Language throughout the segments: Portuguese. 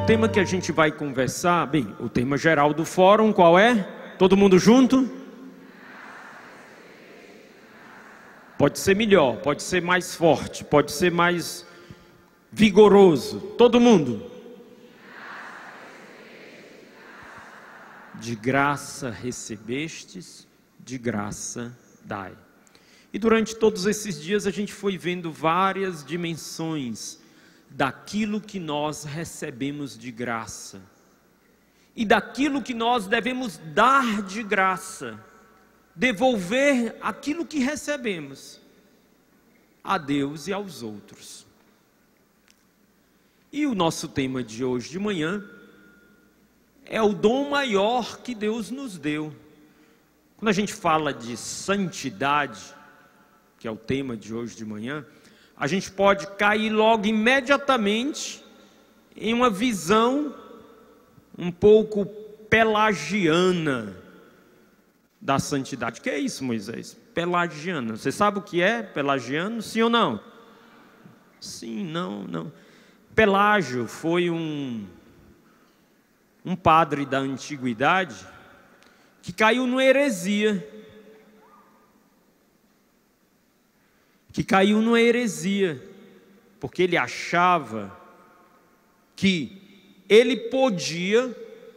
O tema que a gente vai conversar, bem, o tema geral do fórum qual é? Todo mundo junto? Pode ser melhor, pode ser mais forte, pode ser mais vigoroso. Todo mundo. De graça recebestes, de graça dai. E durante todos esses dias a gente foi vendo várias dimensões daquilo que nós recebemos de graça e daquilo que nós devemos dar de graça, devolver aquilo que recebemos a Deus e aos outros. E o nosso tema de hoje de manhã é o dom maior que Deus nos deu. Quando a gente fala de santidade, que é o tema de hoje de manhã, a gente pode cair logo imediatamente em uma visão um pouco pelagiana da santidade. O que é isso, Moisés? Pelagiana. Você sabe o que é pelagiano? Sim ou não? Sim, não. Pelágio foi um padre da antiguidade que caiu numa heresia. Porque ele achava que ele podia,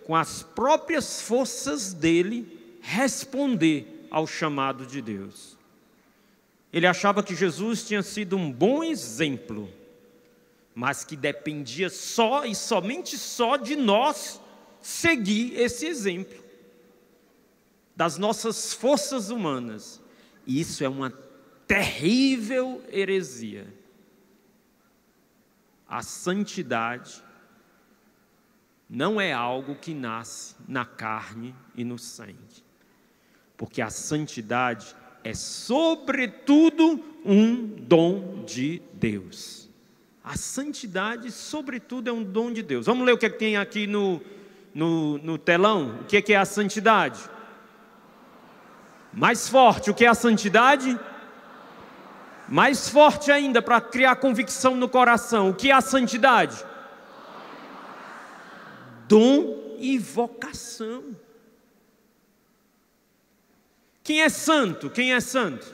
com as próprias forças dele, responder ao chamado de Deus. Ele achava que Jesus tinha sido um bom exemplo, mas que dependia só e somente só de nós seguir esse exemplo, das nossas forças humanas. E isso é uma terrível heresia. A santidade não é algo que nasce na carne e no sangue, porque a santidade é sobretudo um dom de Deus. A santidade sobretudo é um dom de Deus. Vamos ler o que tem aqui no telão. O que é a santidade? Mais forte, o que é a santidade? Mais forte ainda, para criar convicção no coração. O que é a santidade? Dom e vocação. Quem é santo? Quem é santo?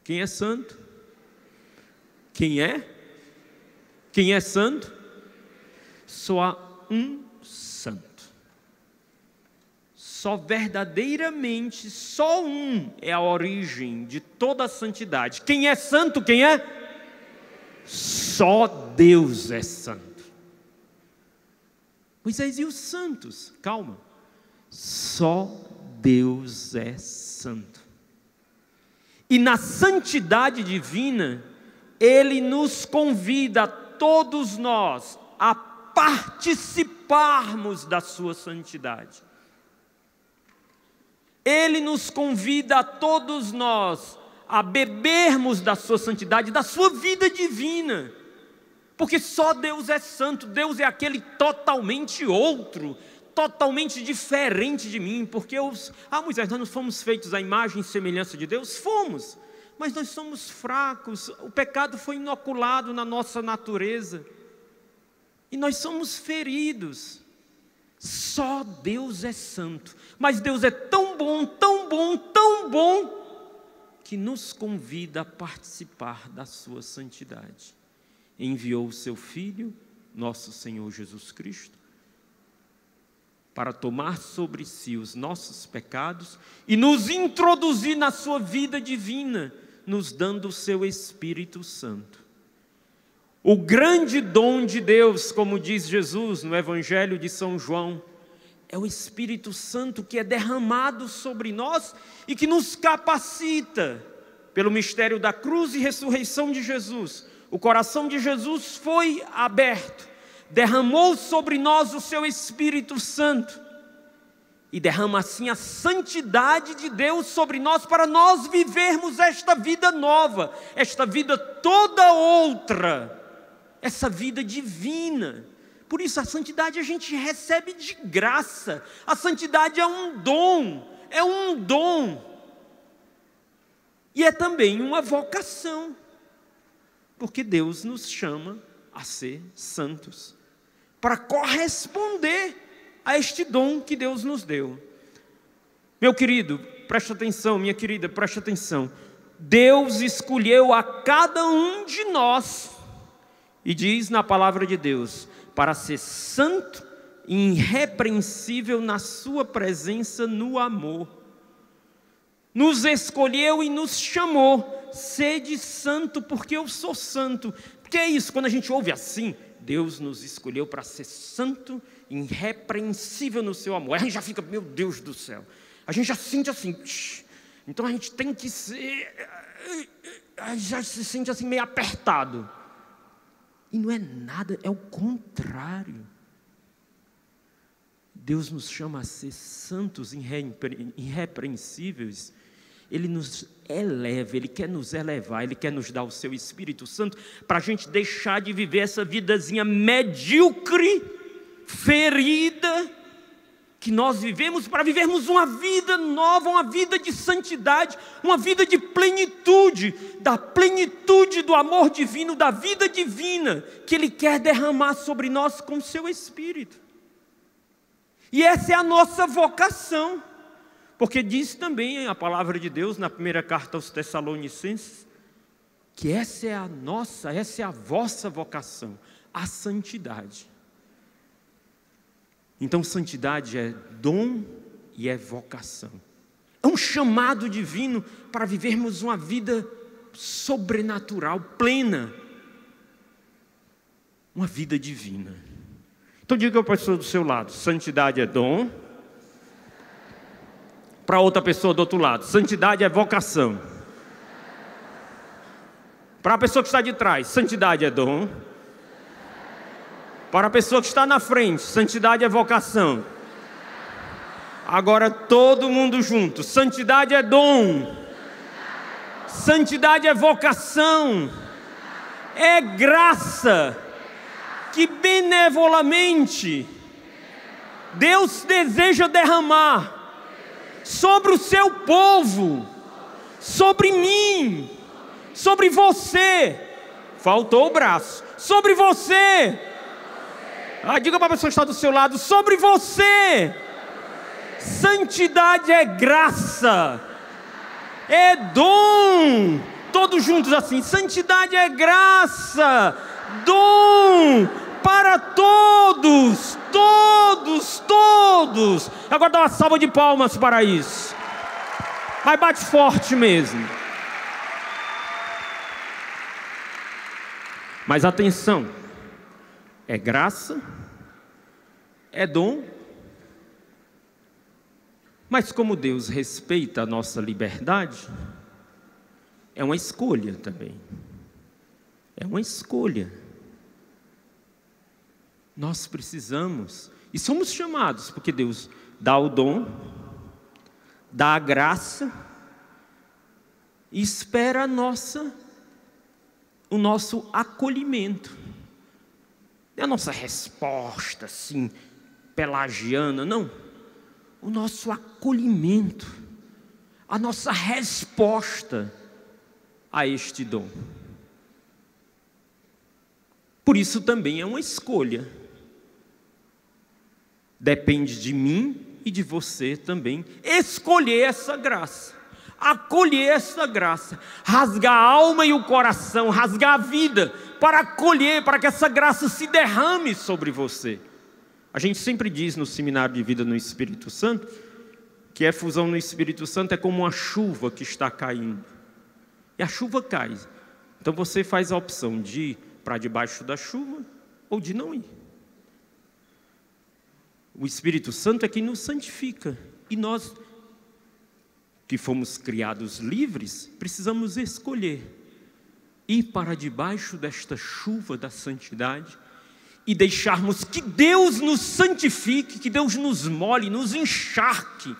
Quem é santo? Quem é? Quem é santo? Só há um santo. Só verdadeiramente, só um é a origem de toda a santidade. Quem é santo? Quem é? Só Deus é santo. Moisés, e os santos? Calma. Só Deus é santo. E na santidade divina, Ele nos convida a todos nós a participarmos da sua santidade. Ele nos convida a todos nós a bebermos da sua santidade, da sua vida divina, porque só Deus é santo. Deus é aquele totalmente outro, totalmente diferente de mim, porque Moisés, nós não fomos feitos à imagem e semelhança de Deus? Fomos, mas nós somos fracos, o pecado foi inoculado na nossa natureza, e nós somos feridos. Só Deus é santo, mas Deus é tão bom, tão bom, tão bom, que nos convida a participar da sua santidade. Enviou o seu Filho, nosso Senhor Jesus Cristo, para tomar sobre si os nossos pecados e nos introduzir na sua vida divina, nos dando o seu Espírito Santo. O grande dom de Deus, como diz Jesus no Evangelho de São João, é o Espírito Santo que é derramado sobre nós e que nos capacita pelo mistério da cruz e ressurreição de Jesus. O coração de Jesus foi aberto, derramou sobre nós o seu Espírito Santo e derrama assim a santidade de Deus sobre nós para nós vivermos esta vida nova, esta vida toda outra, essa vida divina. Por isso a santidade a gente recebe de graça. A santidade é um dom, e é também uma vocação, porque Deus nos chama a ser santos. para corresponder a este dom que Deus nos deu. Meu querido, preste atenção, minha querida, preste atenção. Deus escolheu a cada um de nós, e diz na palavra de Deus, para ser santo e irrepreensível na sua presença no amor. Nos escolheu e nos chamou, sede santo porque eu sou santo. Porque é isso, quando a gente ouve assim, Deus nos escolheu para ser santo e irrepreensível no seu amor. A gente já fica, meu Deus do céu, a gente já sente assim, então a gente tem que ser, já se sente assim meio apertado. E não é nada, é o contrário. Deus nos chama a ser santos, irrepreensíveis. Ele nos eleva, Ele quer nos elevar, Ele quer nos dar o seu Espírito Santo, para a gente deixar de viver essa vidazinha medíocre, ferida, que nós vivemos, para vivermos uma vida nova, uma vida de santidade, uma vida de plenitude, da plenitude do amor divino, da vida divina, que Ele quer derramar sobre nós com o seu Espírito. E essa é a nossa vocação, porque diz também a palavra de Deus na primeira carta aos Tessalonicenses, que essa é a vossa vocação, a santidade. Então santidade é dom e é vocação. É um chamado divino para vivermos uma vida sobrenatural, plena. Uma vida divina. Então diga para a pessoa do seu lado, santidade é dom. Para outra pessoa do outro lado, santidade é vocação. Para a pessoa que está de trás, santidade é dom. Para a pessoa que está na frente, santidade é vocação. Agora todo mundo junto, santidade é dom. Santidade é vocação. É graça que benevolamente Deus deseja derramar sobre o seu povo, sobre mim, sobre você. Faltou o braço. Sobre você. Diga para a pessoa que está do seu lado, sobre você. Santidade é graça, é dom. Todos juntos assim, santidade é graça, dom para todos, todos, todos. Agora dá uma salva de palmas para isso. Mas bate forte mesmo. Mas atenção, é graça, é dom, mas como Deus respeita a nossa liberdade, é uma escolha também. É uma escolha. Nós precisamos, e somos chamados, porque Deus dá o dom, dá a graça, e espera o nosso acolhimento. Não é a nossa resposta assim, pelagiana, não. O nosso acolhimento, a nossa resposta a este dom. Por isso também é uma escolha. Depende de mim e de você também escolher essa graça, acolher essa graça, rasgar a alma e o coração, rasgar a vida para acolher, para que essa graça se derrame sobre você. A gente sempre diz no seminário de vida no Espírito Santo que a efusão no Espírito Santo é como uma chuva que está caindo. E a chuva cai. Então você faz a opção de ir para debaixo da chuva ou de não ir. O Espírito Santo é quem nos santifica. E nós, que fomos criados livres, precisamos escolher ir para debaixo desta chuva da santidade e deixarmos que Deus nos santifique, que Deus nos molhe, nos encharque.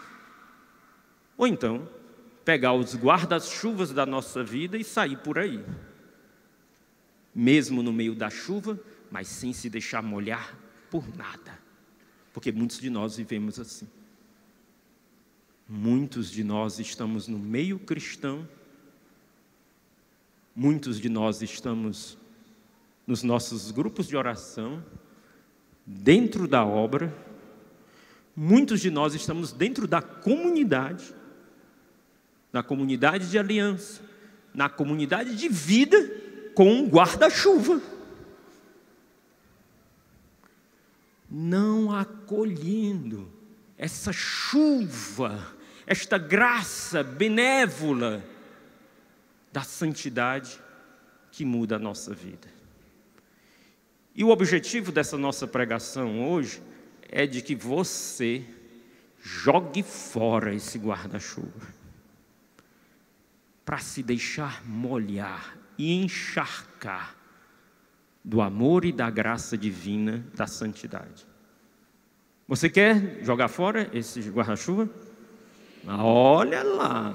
Ou então, pegar os guarda-chuvas da nossa vida e sair por aí. Mesmo no meio da chuva, mas sem se deixar molhar por nada. Porque muitos de nós vivemos assim. Muitos de nós estamos no meio cristão. Muitos de nós estamos nos nossos grupos de oração, dentro da obra. Muitos de nós estamos dentro da comunidade de aliança, na comunidade de vida, com um guarda-chuva, não acolhendo essa chuva, esta graça benévola da santidade que muda a nossa vida. E o objetivo dessa nossa pregação hoje é de que você jogue fora esse guarda-chuva, para se deixar molhar e encharcar do amor e da graça divina da santidade. Você quer jogar fora esse guarda-chuva? Olha lá.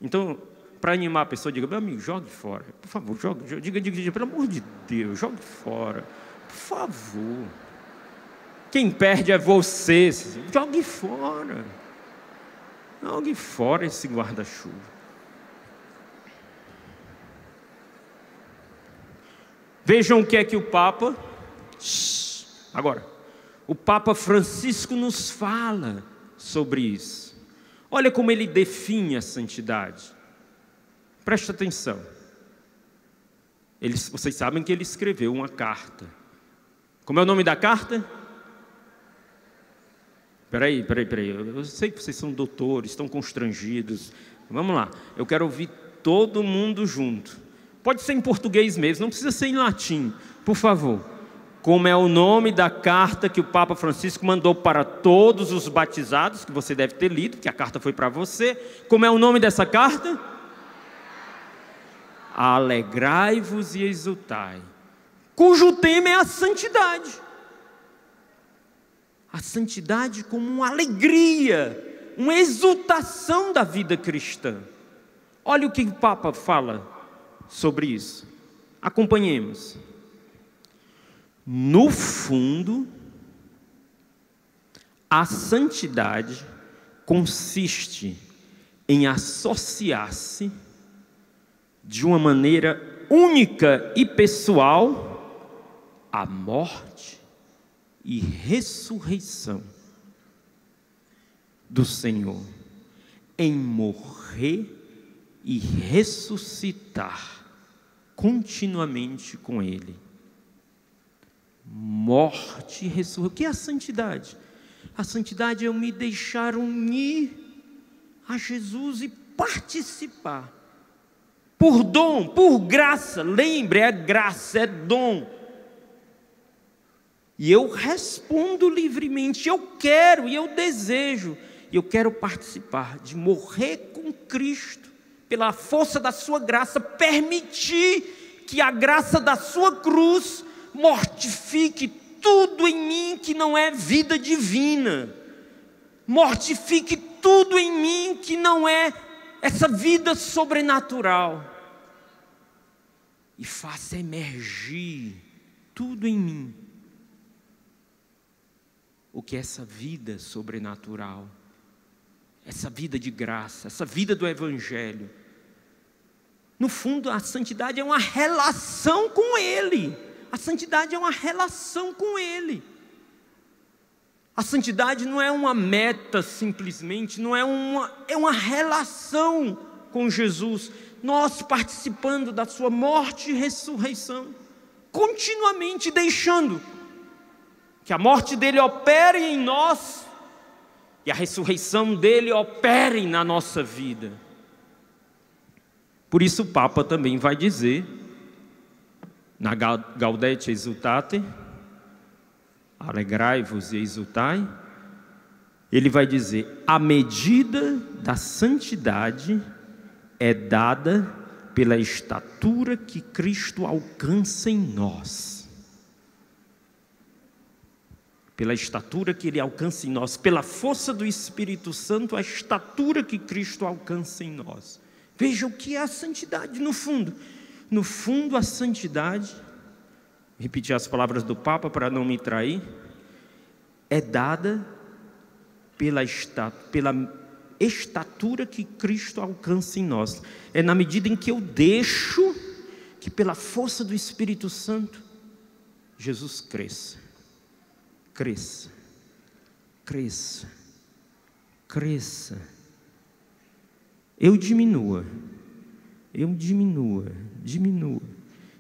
Então, para animar a pessoa, diga: meu amigo, jogue fora. Por favor, jogue. Diga, pelo amor de Deus, jogue fora. Por favor. Quem perde é você. Jogue fora. Jogue fora esse guarda-chuva. Vejam o que é que o Papa... Agora, o Papa Francisco nos fala sobre isso. Olha como ele define a santidade. Presta atenção. Vocês sabem que ele escreveu uma carta. Como é o nome da carta? Peraí. Eu sei que vocês são doutores, estão constrangidos. Vamos lá. Eu quero ouvir todo mundo junto. Pode ser em português mesmo, não precisa ser em latim. Por favor. Como é o nome da carta que o Papa Francisco mandou para todos os batizados, que você deve ter lido, que a carta foi para você. Como é o nome dessa carta? Alegrai-vos e exultai. Cujo tema é a santidade. A santidade como uma alegria, uma exultação da vida cristã. Olha o que o Papa fala sobre isso. Acompanhemos. No fundo, a santidade consiste em associar-se de uma maneira única e pessoal à morte e ressurreição do Senhor, em morrer e ressuscitar continuamente com Ele. Morte e ressurreição. O que é a santidade? A santidade é eu me deixar unir a Jesus e participar. Por dom, por graça. Lembre, é graça, é dom. E eu respondo livremente. Eu quero e eu desejo. E eu quero participar de morrer com Cristo. Pela força da sua graça, permitir que a graça da sua cruz mortifique tudo em mim que não é vida divina. Mortifique tudo em mim que não é essa vida sobrenatural. E faça emergir tudo em mim o que é essa vida sobrenatural, essa vida de graça, essa vida do Evangelho. No fundo, a santidade é uma relação com Ele. A santidade é uma relação com Ele. A santidade não é uma meta simplesmente, é uma relação com Jesus. Nós participando da sua morte e ressurreição, continuamente deixando que a morte dele opere em nós e a ressurreição dele opere na nossa vida. Por isso o Papa também vai dizer, na Gaudete Exultate, alegrai-vos e exultai, ele vai dizer: a medida da santidade é dada pela estatura que Cristo alcança em nós. Pela estatura que Ele alcança em nós, pela força do Espírito Santo, a estatura que Cristo alcança em nós. Veja o que é a santidade no fundo. No fundo, a santidade, repetir as palavras do Papa para não me trair, é dada pela estatura que Cristo alcança em nós. É na medida em que eu deixo que pela força do Espírito Santo Jesus cresça, cresça, cresça, cresça. Eu diminua, diminua.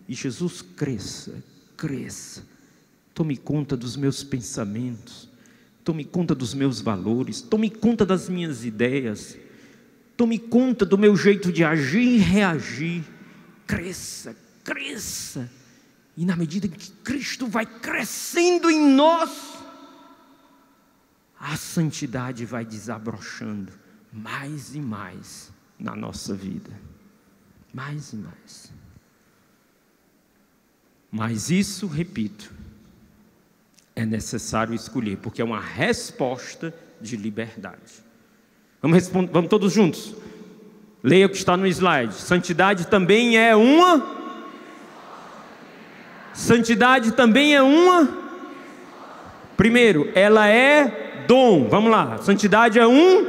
E Jesus cresça, cresça. Tome conta dos meus pensamentos, tome conta dos meus valores, tome conta das minhas ideias, tome conta do meu jeito de agir e reagir. Cresça, cresça. E na medida em que Cristo vai crescendo em nós, a santidade vai desabrochando mais e mais na nossa vida. Mais e mais. Mas isso, repito, é necessário escolher, porque é uma resposta de liberdade. Vamos todos juntos. Leia o que está no slide. Santidade também é uma... Santidade também é uma... Primeiro, ela é dom. Vamos lá. Santidade é uma...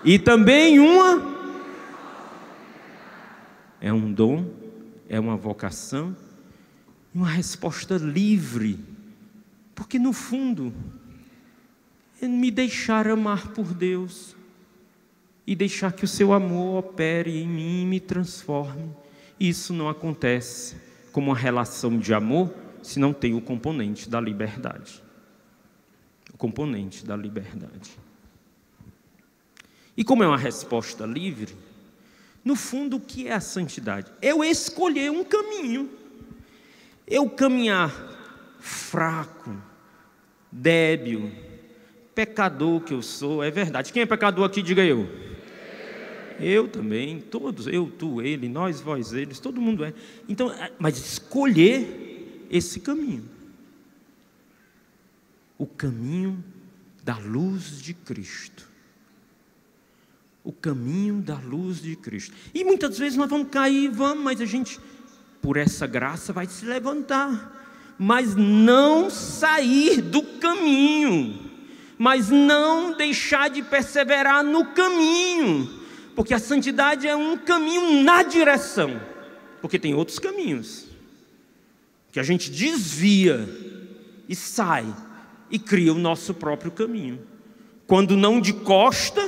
E também uma... É um dom, é uma vocação, uma resposta livre. Porque no fundo, é me deixar amar por Deus e deixar que o seu amor opere em mim e me transforme. Isso não acontece como uma relação de amor se não tem o componente da liberdade. O componente da liberdade. E como é uma resposta livre, no fundo, o que é a santidade? Eu escolher um caminho. Eu caminhar fraco, débil, pecador que eu sou, é verdade. Quem é pecador aqui, diga eu. Eu também, todos, eu, tu, ele, nós, vós, eles, todo mundo é. Então, mas escolher esse caminho. O caminho da luz de Cristo. O caminho da luz de Cristo. E muitas vezes nós vamos cair, mas a gente, por essa graça, vai se levantar. Mas não sair do caminho. Mas não deixar de perseverar no caminho. Porque a santidade é um caminho na direção. Porque tem outros caminhos. Que a gente desvia e sai e cria o nosso próprio caminho. Quando não de costa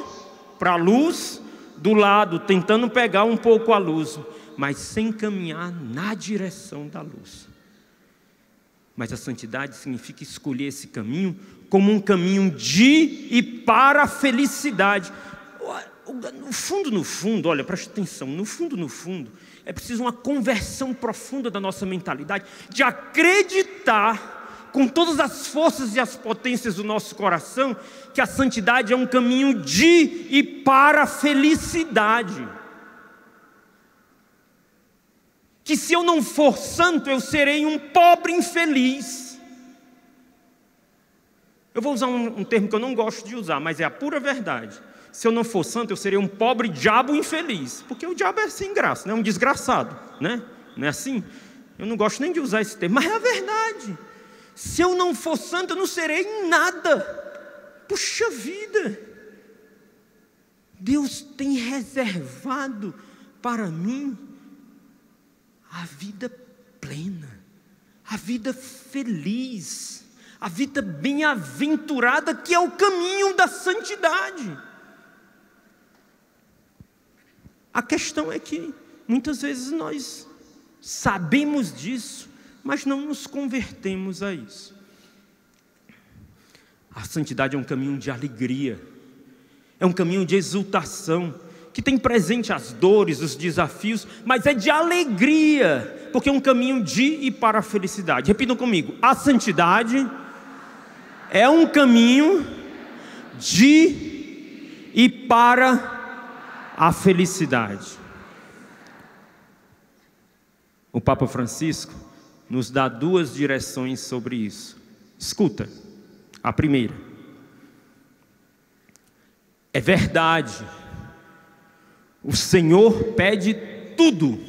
para a luz, do lado, tentando pegar um pouco a luz, mas sem caminhar na direção da luz. Mas a santidade significa escolher esse caminho como um caminho de e para a felicidade. No fundo, olha, preste atenção, no fundo, é preciso uma conversão profunda da nossa mentalidade, de acreditar com todas as forças e as potências do nosso coração, que a santidade é um caminho de e para a felicidade. Que se eu não for santo, eu serei um pobre infeliz. Eu vou usar um termo que eu não gosto de usar, mas é a pura verdade. Se eu não for santo, eu serei um pobre diabo infeliz. Porque o diabo é sem graça, né? Um desgraçado, né? Não é assim? Eu não gosto nem de usar esse termo, mas é a verdade. Se eu não for santo, eu não serei nada. Puxa vida! Deus tem reservado para mim a vida plena, a vida feliz, a vida bem-aventurada, que é o caminho da santidade. A questão é que muitas vezes nós sabemos disso, mas não nos convertemos a isso. A santidade é um caminho de alegria, é um caminho de exultação, que tem presente as dores, os desafios, mas é de alegria, porque é um caminho de e para a felicidade. Repitam comigo: a santidade é um caminho de e para a felicidade. O Papa Francisco nos dá duas direções sobre isso. Escuta, a primeira: é verdade, o Senhor pede tudo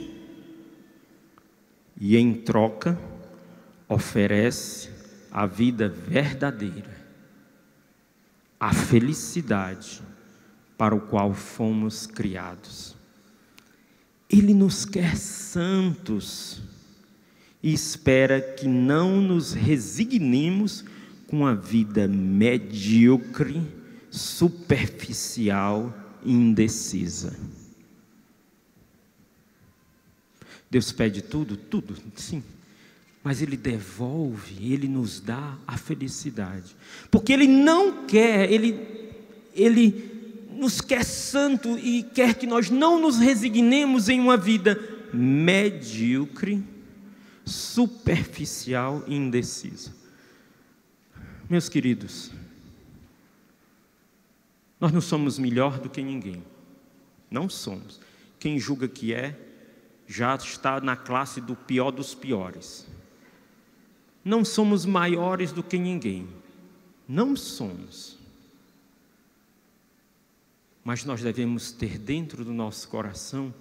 e em troca oferece a vida verdadeira, a felicidade para o qual fomos criados. Ele nos quer santos, e espera que não nos resignemos com a vida medíocre, superficial e indecisa. Deus pede tudo? Tudo, sim. Mas Ele devolve, Ele nos dá a felicidade. Porque Ele não quer, Ele nos quer santo e quer que nós não nos resignemos em uma vida medíocre, superficial e indecisa. Meus queridos, nós não somos melhor do que ninguém. Não somos. Quem julga que é, já está na classe do pior dos piores. Não somos maiores do que ninguém. Não somos. Mas nós devemos ter dentro do nosso coração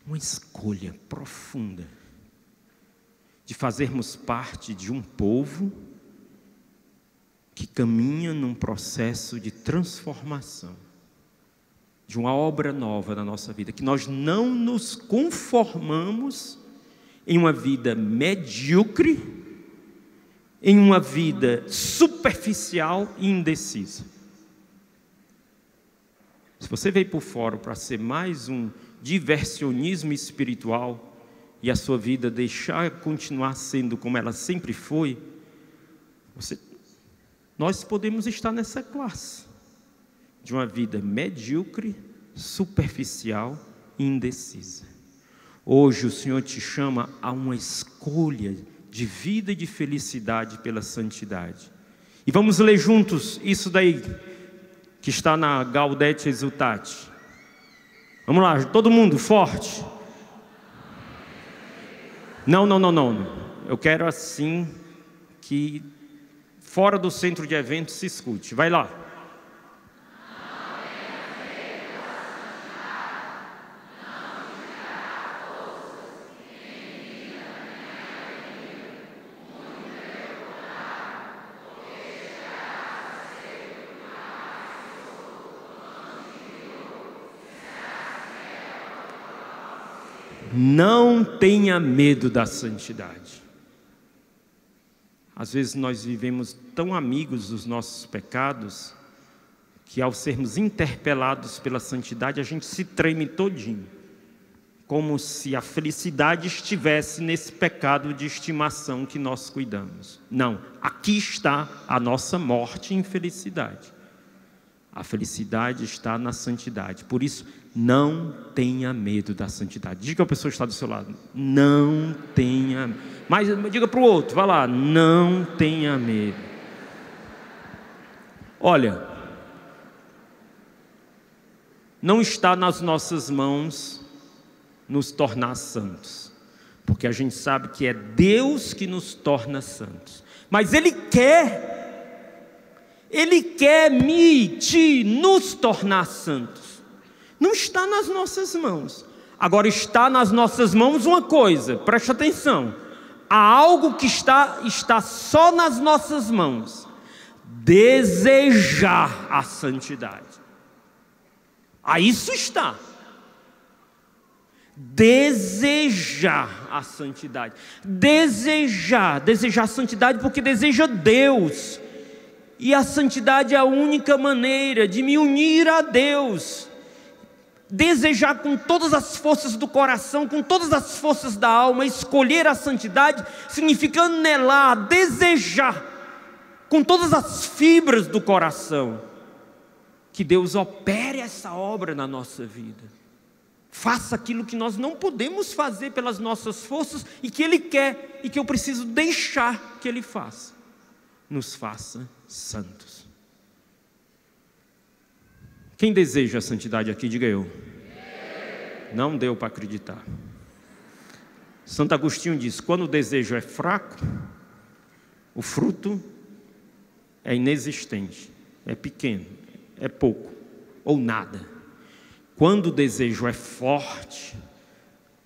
uma escolha profunda de fazermos parte de um povo que caminha num processo de transformação, de uma obra nova na nossa vida, que nós não nos conformamos em uma vida medíocre, em uma vida superficial e indecisa. Se você veio por fora para ser mais um diversionismo espiritual e a sua vida deixar continuar sendo como ela sempre foi, nós podemos estar nessa classe de uma vida medíocre, superficial e indecisa. Hoje o Senhor te chama a uma escolha de vida e de felicidade pela santidade. E vamos ler juntos isso daí, que está na Gaudete Exultate. Vamos lá, todo mundo, forte. Não. Eu quero assim que fora do centro de eventos se escute. Vai lá. Não tenha medo da santidade. Às vezes nós vivemos tão amigos dos nossos pecados, que ao sermos interpelados pela santidade, a gente se treme todinho, como se a felicidade estivesse nesse pecado de estimação que nós cuidamos. Não, aqui está a nossa morte e infelicidade. A felicidade está na santidade. Por isso, não tenha medo da santidade. Diga a pessoa que está do seu lado: não tenha medo. Mas diga para o outro, vai lá: não tenha medo. Olha, não está nas nossas mãos nos tornar santos, porque a gente sabe que é Deus que nos torna santos. Mas Ele quer me, te, nos tornar santos. Não está nas nossas mãos. Agora está nas nossas mãos uma coisa, preste atenção. Há algo que está só nas nossas mãos: desejar a santidade. Aí isso está. Desejar a santidade. Desejar a santidade porque deseja Deus. E a santidade é a única maneira de me unir a Deus. Desejar com todas as forças do coração, com todas as forças da alma, escolher a santidade, significa anelar, desejar, com todas as fibras do coração, que Deus opere essa obra na nossa vida. Faça aquilo que nós não podemos fazer pelas nossas forças e que Ele quer, e que eu preciso deixar que Ele faça. Nos faça santos. Quem deseja a santidade aqui, diga eu. Não deu para acreditar. Santo Agostinho diz: quando o desejo é fraco, o fruto é inexistente, é pequeno, é pouco ou nada. Quando o desejo é forte,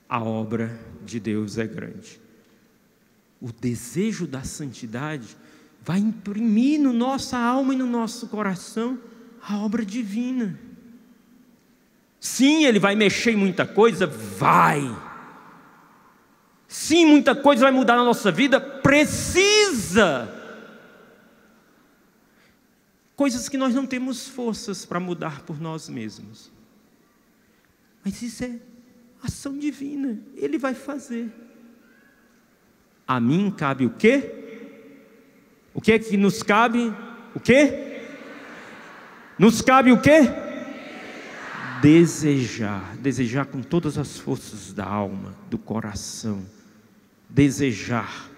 a obra de Deus é grande. O desejo da santidade vai imprimir na nossa alma e no nosso coração a obra divina. Sim, Ele vai mexer em muita coisa? Vai. Sim, muita coisa vai mudar na nossa vida, precisa. Coisas que nós não temos forças para mudar por nós mesmos. Mas isso é ação divina, Ele vai fazer. A mim cabe o quê? O que é que nos cabe? O quê? Nos cabe o quê? Desejar. Desejar com todas as forças da alma, do coração. Desejar.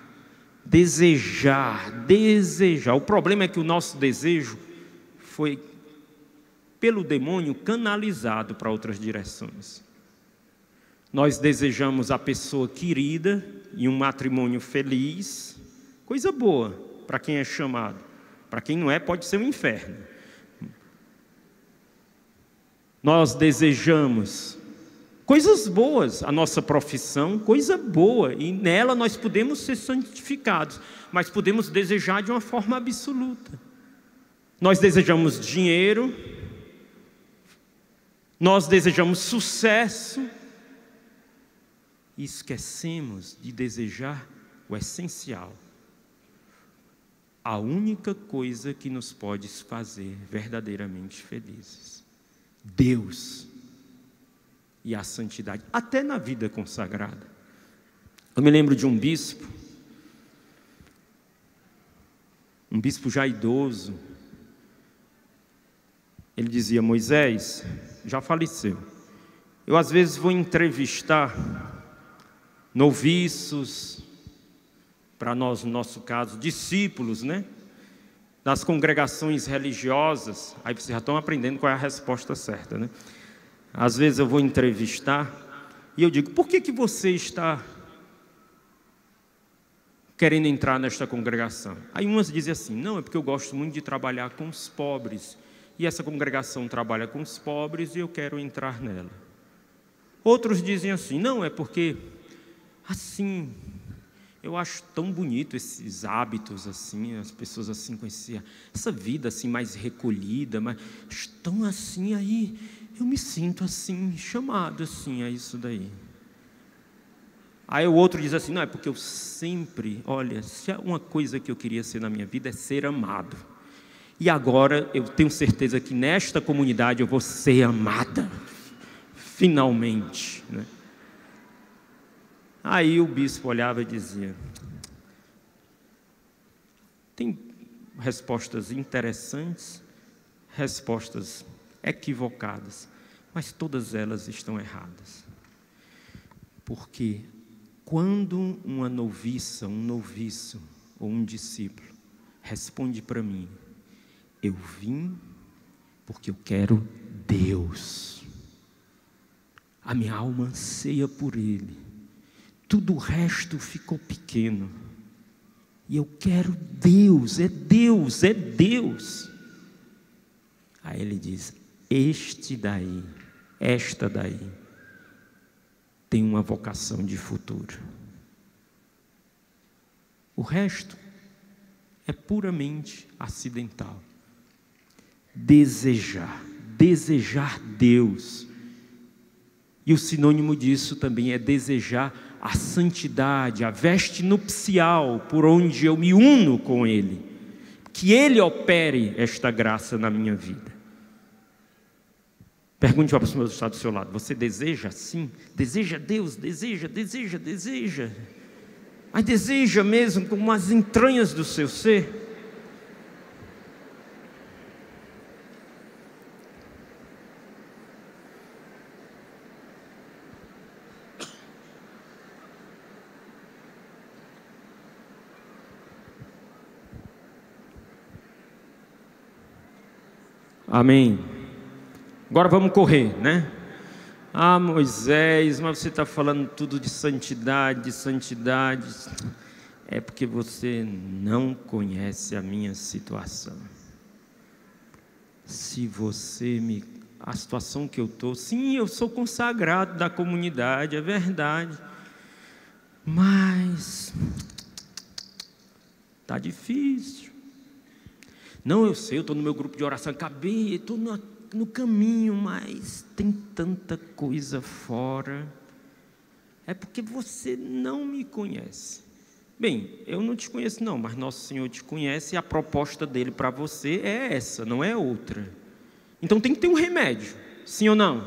Desejar. Desejar. O problema é que o nosso desejo foi, pelo demônio, canalizado para outras direções. Nós desejamos a pessoa querida e um matrimônio feliz, coisa boa para quem é chamado. Para quem não é, pode ser um inferno. Nós desejamos coisas boas, a nossa profissão, coisa boa, e nela nós podemos ser santificados, mas podemos desejar de uma forma absoluta. Nós desejamos dinheiro, nós desejamos sucesso, e esquecemos de desejar o essencial. A única coisa que nos pode fazer verdadeiramente felizes. Deus e a santidade, até na vida consagrada. Eu me lembro de um bispo já idoso. Ele dizia: Moisés, já faleceu, eu às vezes vou entrevistar noviços, para nós, no nosso caso, discípulos, né? Das congregações religiosas. Aí vocês já estão aprendendo qual é a resposta certa, né? Às vezes eu vou entrevistar e eu digo: por que você está querendo entrar nesta congregação? Aí umas dizem assim: não, é porque eu gosto muito de trabalhar com os pobres, e essa congregação trabalha com os pobres e eu quero entrar nela. Outros dizem assim: não, é porque assim, eu acho tão bonito esses hábitos assim, as pessoas assim com essa vida assim mais recolhida, mas estão assim, aí eu me sinto assim, chamado assim a isso daí. Aí o outro diz assim: não, é porque eu sempre, olha, se há uma coisa que eu queria ser na minha vida é ser amado. E agora eu tenho certeza que nesta comunidade eu vou ser amada, finalmente, né? Aí o bispo olhava e dizia: tem respostas interessantes, respostas equivocadas, mas todas elas estão erradas. Porque quando uma noviça, um noviço ou um discípulo responde para mim: eu vim porque eu quero Deus, a minha alma anseia por Ele, tudo o resto ficou pequeno, e eu quero Deus, é Deus, é Deus. Aí ele diz: esta daí, tem uma vocação de futuro. O resto é puramente acidental. Desejar Deus. E o sinônimo disso também é desejar a santidade, a veste nupcial por onde eu me uno com Ele. Que Ele opere esta graça na minha vida. Pergunte para a pessoa que está do seu lado: você deseja assim? Deseja Deus? Deseja. Mas deseja mesmo como as entranhas do seu ser? Amém. Agora vamos correr, né? Ah, Moisés, mas você está falando tudo de santidade, É porque você não conhece a minha situação. Se você a situação que eu estou, sim, eu sou consagrado da comunidade, é verdade. Mas está difícil. Não, eu sei, eu estou no meu grupo de oração, estou no caminho, mas tem tanta coisa fora. é porque você não me conhece. Bem, eu não te conheço não, mas nosso Senhor te conhece e a proposta dele para você é essa, não é outra. Então tem que ter um remédio, sim ou não?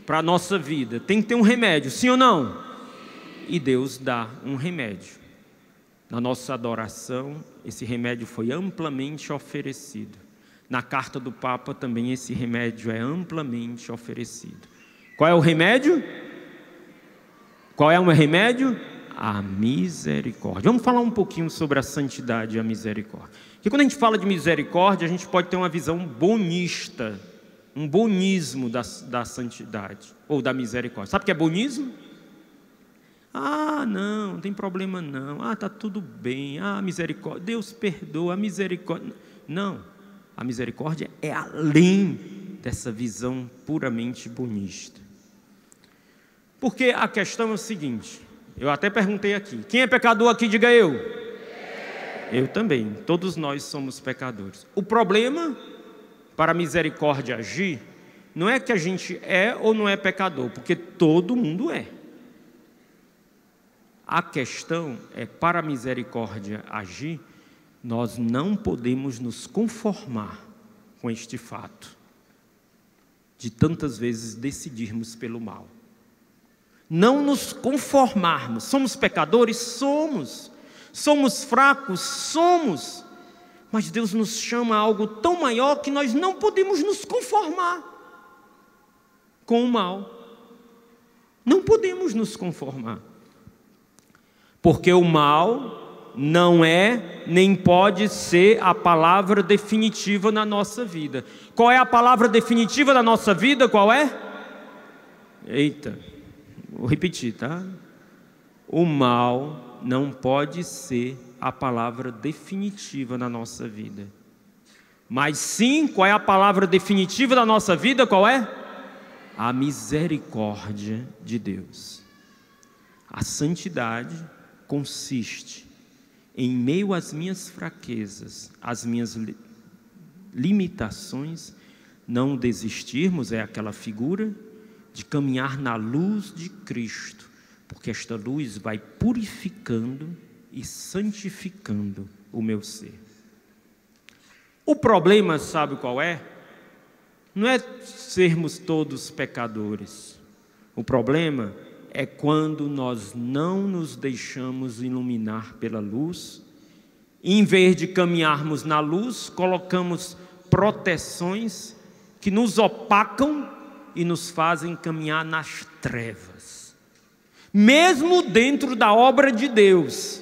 Para a nossa vida, tem que ter um remédio, sim ou não? E Deus dá um remédio. Na nossa adoração, esse remédio foi amplamente oferecido. Na carta do Papa também esse remédio é amplamente oferecido. Qual é o remédio? Qual é o remédio? A misericórdia. Vamos falar um pouquinho sobre a santidade e a misericórdia. Porque quando a gente fala de misericórdia, a gente pode ter uma visão bonista, um bonismo da santidade ou da misericórdia. Sabe o que é bonismo? Ah, não tem problema não. Ah, está tudo bem. Ah, misericórdia, Deus perdoa, a misericórdia. Não, a misericórdia é além dessa visão puramente bonista. Porque a questão é o seguinte, eu até perguntei aqui, quem é pecador aqui, diga eu. Eu também, todos nós somos pecadores. O problema para a misericórdia agir, não é que a gente é ou não é pecador, porque todo mundo é. A questão é, para a misericórdia agir, nós não podemos nos conformar com este fato, de tantas vezes decidirmos pelo mal. Não nos conformarmos. Somos pecadores? Somos. Somos fracos? Somos. Mas Deus nos chama a algo tão maior que nós não podemos nos conformar com o mal. Não podemos nos conformar. Porque o mal não é, nem pode ser a palavra definitiva na nossa vida. Qual é a palavra definitiva da nossa vida? Qual é? Eita, vou repetir, tá? O mal não pode ser a palavra definitiva na nossa vida. Mas sim, qual é a palavra definitiva da nossa vida? Qual é? A misericórdia de Deus. A santidade consiste em meio às minhas fraquezas, às minhas limitações, não desistirmos, é aquela figura de caminhar na luz de Cristo, porque esta luz vai purificando e santificando o meu ser. O problema, sabe qual é? Não é sermos todos pecadores. O problema é quando nós não nos deixamos iluminar pela luz, e em vez de caminharmos na luz, colocamos proteções que nos opacam e nos fazem caminhar nas trevas. Mesmo dentro da obra de Deus,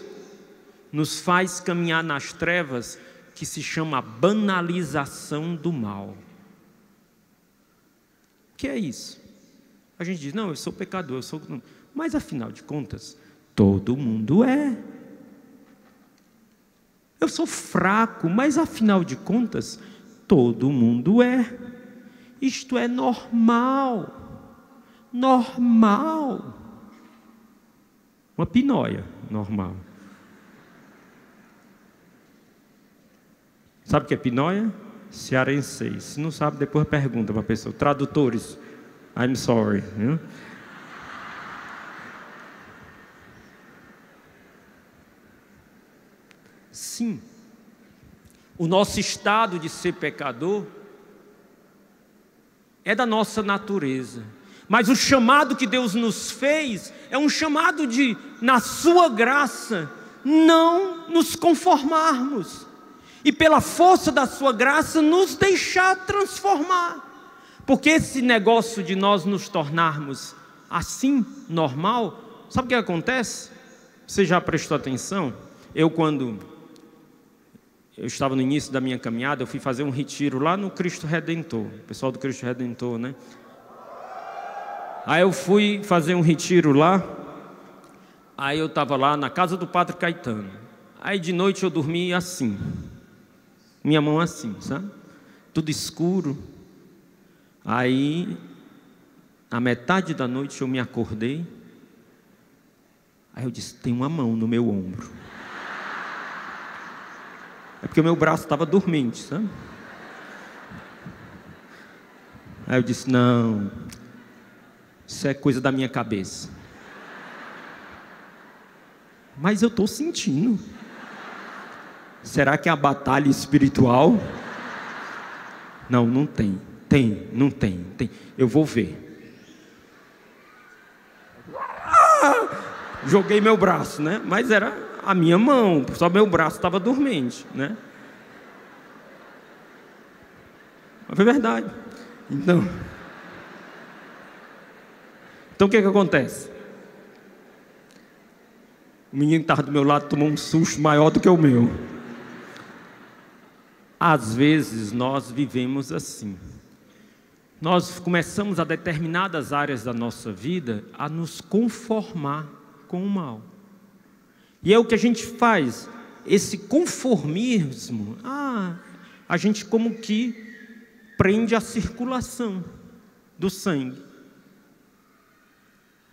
nos faz caminhar nas trevas, que se chama banalização do mal. O que é isso? A gente diz, não, eu sou pecador, eu sou... Mas afinal de contas, todo mundo é. Eu sou fraco, mas afinal de contas, todo mundo é. Isto é normal. Normal. Uma pinóia normal. Sabe o que é pinóia? Cearense. Se não sabe, depois pergunta para a pessoa. Tradutores, I'm sorry. Sim, o nosso estado de ser pecador é da nossa natureza. Mas o chamado que Deus nos fez é um chamado de, na sua graça, não nos conformarmos. E pela força da sua graça, nos deixar transformar. Porque esse negócio de nós nos tornarmos assim, normal, sabe o que acontece? Você já prestou atenção? Quando eu estava no início da minha caminhada, eu fui fazer um retiro lá no Cristo Redentor. O pessoal do Cristo Redentor, né? Aí eu fui fazer um retiro lá. Aí eu estava lá na casa do Padre Caetano. Aí de noite eu dormi assim. Minha mão assim, sabe? Tudo escuro. Aí, na metade da noite eu me acordei. Aí eu disse, tem uma mão no meu ombro. É porque o meu braço estava dormente, sabe? Aí eu disse, não, isso é coisa da minha cabeça. mas eu estou sentindo. Será que é a batalha espiritual? Não, não tem. Não tem. Eu vou ver. Joguei meu braço, né? Mas era a minha mão, só meu braço estava dormente, né? Mas foi verdade. Então o que acontece? O menino que estava do meu lado tomou um susto maior do que o meu. Às vezes nós vivemos assim. Nós começamos a determinadas áreas da nossa vida a nos conformar com o mal. E é o que a gente faz, esse conformismo, a gente como que prende a circulação do sangue,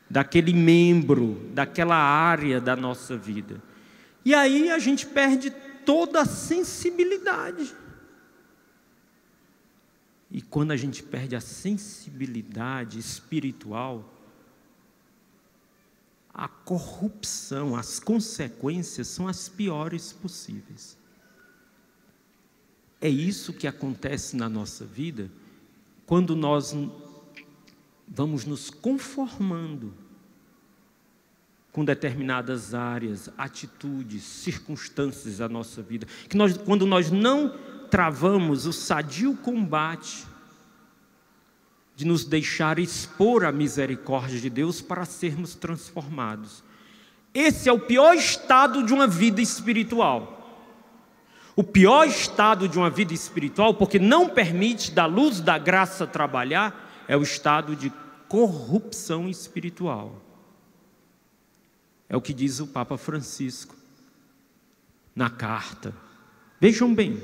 daquele membro, daquela área da nossa vida. E aí a gente perde toda a sensibilidade. E quando a gente perde a sensibilidade espiritual, a corrupção, as consequências são as piores possíveis. É isso que acontece na nossa vida quando nós vamos nos conformando com determinadas áreas, atitudes, circunstâncias da nossa vida. Quando nós não travamos o sadio combate de nos deixar expor a misericórdia de Deus para sermos transformados. Esse é o pior estado de uma vida espiritual. O pior estado de uma vida espiritual, porque não permite da luz da graça trabalhar, é o estado de corrupção espiritual. É o que diz o Papa Francisco na carta. Vejam bem,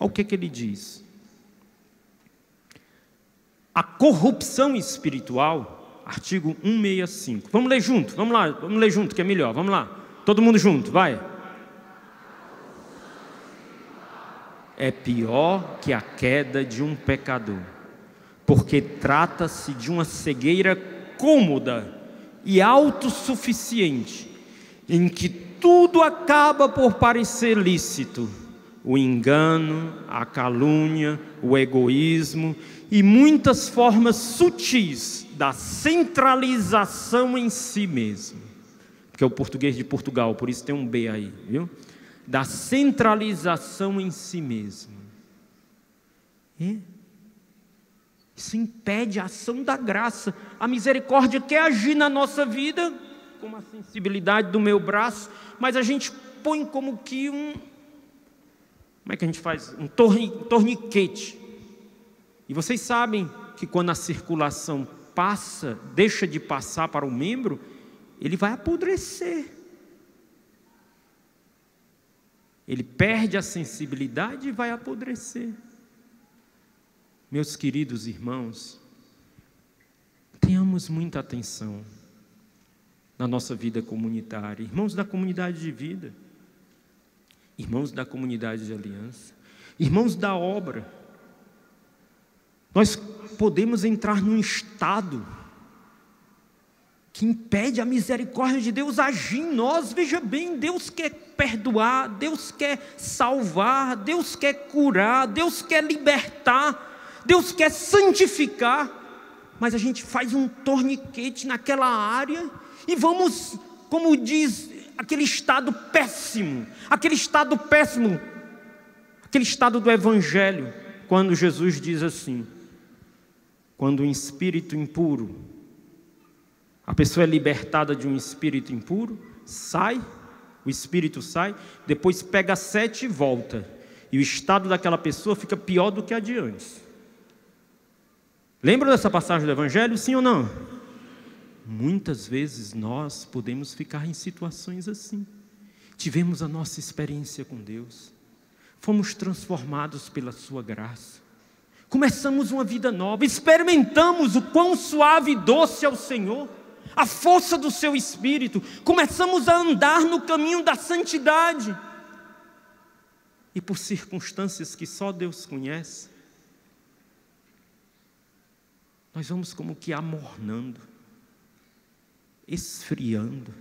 olha o que ele diz. A corrupção espiritual, artigo 165. Vamos ler junto, vamos lá, vamos ler junto que é melhor, vamos lá. Todo mundo junto, vai. É pior que a queda de um pecador, porque trata-se de uma cegueira cômoda e autossuficiente, em que tudo acaba por parecer lícito: o engano, a calúnia, o egoísmo e muitas formas sutis da centralização em si mesmo. Porque é o português de Portugal, por isso tem um B aí, viu? Da centralização em si mesmo. Isso impede a ação da graça. A misericórdia quer agir na nossa vida, como a sensibilidade do meu braço, mas a gente põe como que como é que a gente faz? Um torniquete. E vocês sabem que quando a circulação passa, deixa de passar para o membro, ele vai apodrecer. Ele perde a sensibilidade e vai apodrecer. Meus queridos irmãos, tenhamos muita atenção na nossa vida comunitária. Irmãos da comunidade de vida, irmãos da comunidade de aliança, irmãos da obra, nós podemos entrar num estado que impede a misericórdia de Deus agir em nós. Veja bem, Deus quer perdoar, Deus quer salvar, Deus quer curar, Deus quer libertar, Deus quer santificar, mas a gente faz um torniquete naquela área e vamos, como diz, aquele estado péssimo do Evangelho, quando Jesus diz assim: quando um espírito impuro, a pessoa é libertada de um espírito impuro, o espírito sai, depois pega 7 e volta, e o estado daquela pessoa fica pior do que a de antes. Lembra dessa passagem do Evangelho, sim ou não? Muitas vezes nós podemos ficar em situações assim. Tivemos a nossa experiência com Deus, fomos transformados pela sua graça, começamos uma vida nova, experimentamos o quão suave e doce é o Senhor, a força do seu Espírito, começamos a andar no caminho da santidade, e por circunstâncias que só Deus conhece, nós vamos como que amornando, esfriando,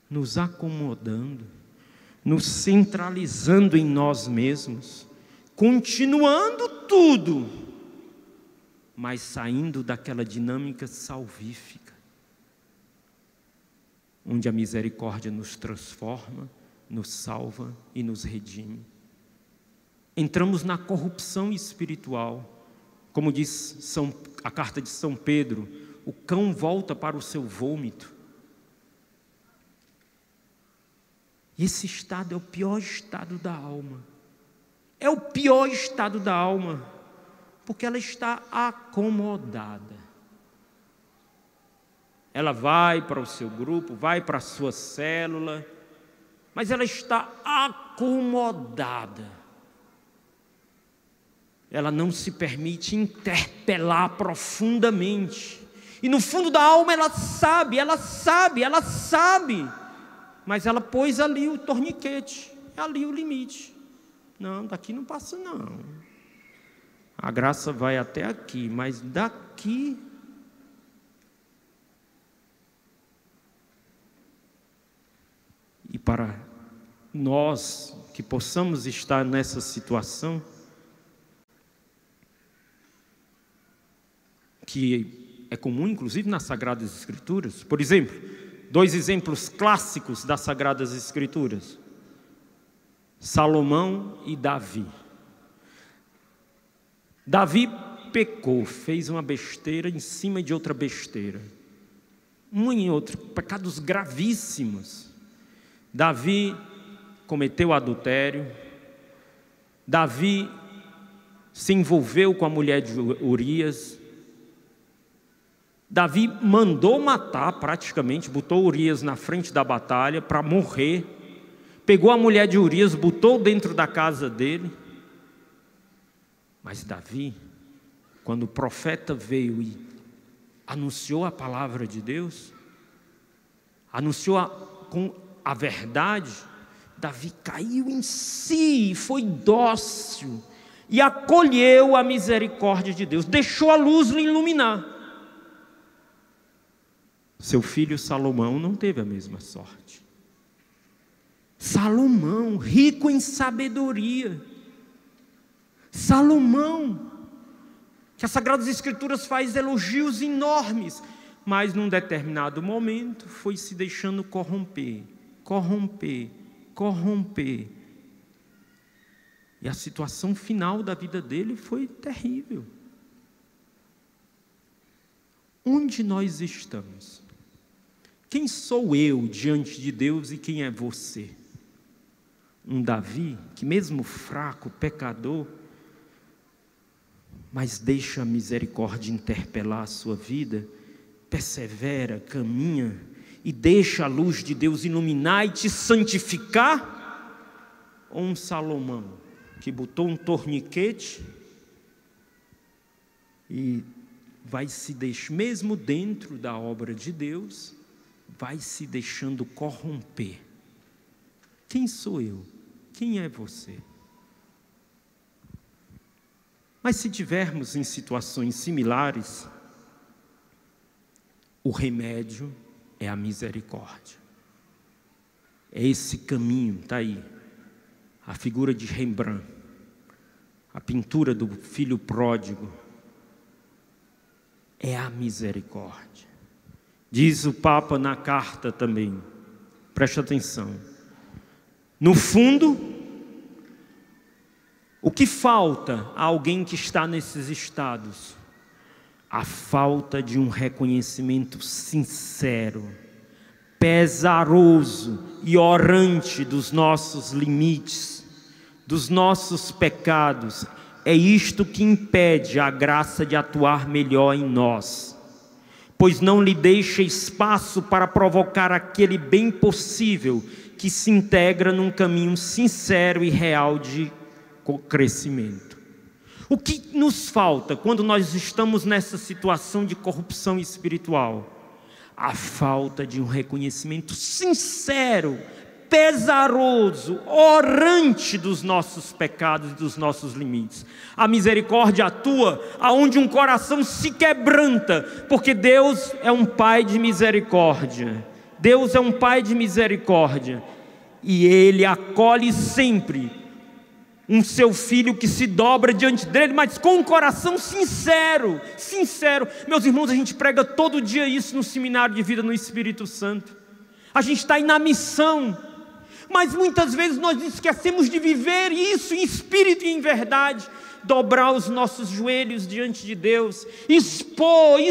nos acomodando, nos centralizando em nós mesmos, continuando tudo, mas saindo daquela dinâmica salvífica, onde a misericórdia nos transforma, nos salva e nos redime. Entramos na corrupção espiritual, como diz a carta de São Pedro, o cão volta para o seu vômito. E esse estado é o pior estado da alma. É o pior estado da alma, porque ela está acomodada. Ela vai para o seu grupo, vai para a sua célula, mas ela está acomodada. Ela não se permite interpelar profundamente. E no fundo da alma ela sabe, mas ela pôs ali o torniquete, é ali o limite. Não, daqui não passa não. A graça vai até aqui, mas daqui... E para nós que possamos estar nessa situação, que é comum inclusive nas Sagradas Escrituras, por exemplo, 2 exemplos clássicos das Sagradas Escrituras: Salomão e Davi. Davi pecou, fez uma besteira em cima de outra besteira, um em outro, pecados gravíssimos. Davi cometeu adultério, Davi se envolveu com a mulher de Urias, Davi mandou matar praticamente, botou Urias na frente da batalha para morrer, pegou a mulher de Urias, botou dentro da casa dele. Mas Davi, quando o profeta veio e anunciou a palavra de Deus, anunciou com a verdade, Davi caiu em si, foi dócil e acolheu a misericórdia de Deus, deixou a luz lhe iluminar. Seu filho Salomão não teve a mesma sorte. Salomão, rico em sabedoria, Salomão, que as Sagradas Escrituras faz elogios enormes, mas num determinado momento foi se deixando corromper. E a situação final da vida dele foi terrível. Onde nós estamos? Quem sou eu diante de Deus e quem é você? Um Davi que mesmo fraco, pecador, mas deixa a misericórdia interpelar a sua vida, persevera, caminha e deixa a luz de Deus iluminar e te santificar? Ou um Salomão que botou um torniquete e vai se deixar, mesmo dentro da obra de Deus, vai se deixando corromper? Quem sou eu? Quem é você? Mas se tivermos em situações similares, o remédio é a misericórdia. É esse caminho, está aí. A figura de Rembrandt, a pintura do filho pródigo, é a misericórdia. Diz o Papa na carta também, preste atenção. No fundo, o que falta a alguém que está nesses estados? A falta de um reconhecimento sincero, pesaroso e orante dos nossos limites, dos nossos pecados. É isto que impede a graça de atuar melhor em nós, pois não lhe deixa espaço para provocar aquele bem possível que se integra num caminho sincero e real de crescimento. O que nos falta quando nós estamos nessa situação de corrupção espiritual? A falta de um reconhecimento sincero, pesaroso, orante dos nossos pecados e dos nossos limites. A misericórdia atua aonde um coração se quebranta, porque Deus é um Pai de misericórdia. Deus é um Pai de misericórdia, e Ele acolhe sempre um seu filho que se dobra diante dele, mas com um coração sincero. Meus irmãos, a gente prega todo dia isso no seminário de vida no Espírito Santo. A gente está aí na missão, mas muitas vezes nós esquecemos de viver isso em espírito e em verdade. Dobrar os nossos joelhos diante de Deus, expor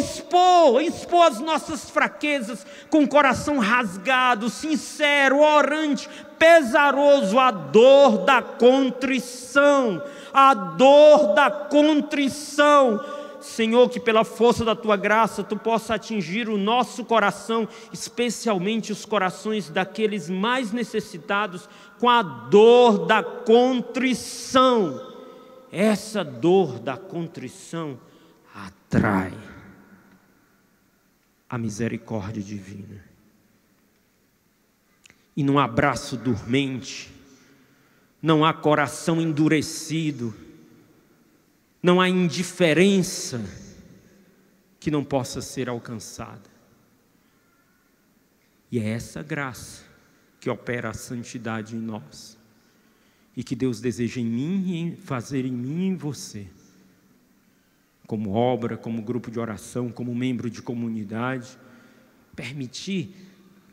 as nossas fraquezas, com o coração rasgado, sincero, orante, pesaroso, a dor da contrição, Senhor, que pela força da Tua graça, Tu possa atingir o nosso coração, especialmente os corações daqueles mais necessitados, com a dor da contrição. Essa dor da contrição atrai a misericórdia divina. E num abraço dormente, não há coração endurecido, não há indiferença que não possa ser alcançada. E é essa graça que opera a santidade em nós. E que Deus deseja em mim, fazer em mim e em você, como obra, como grupo de oração, como membro de comunidade, permitir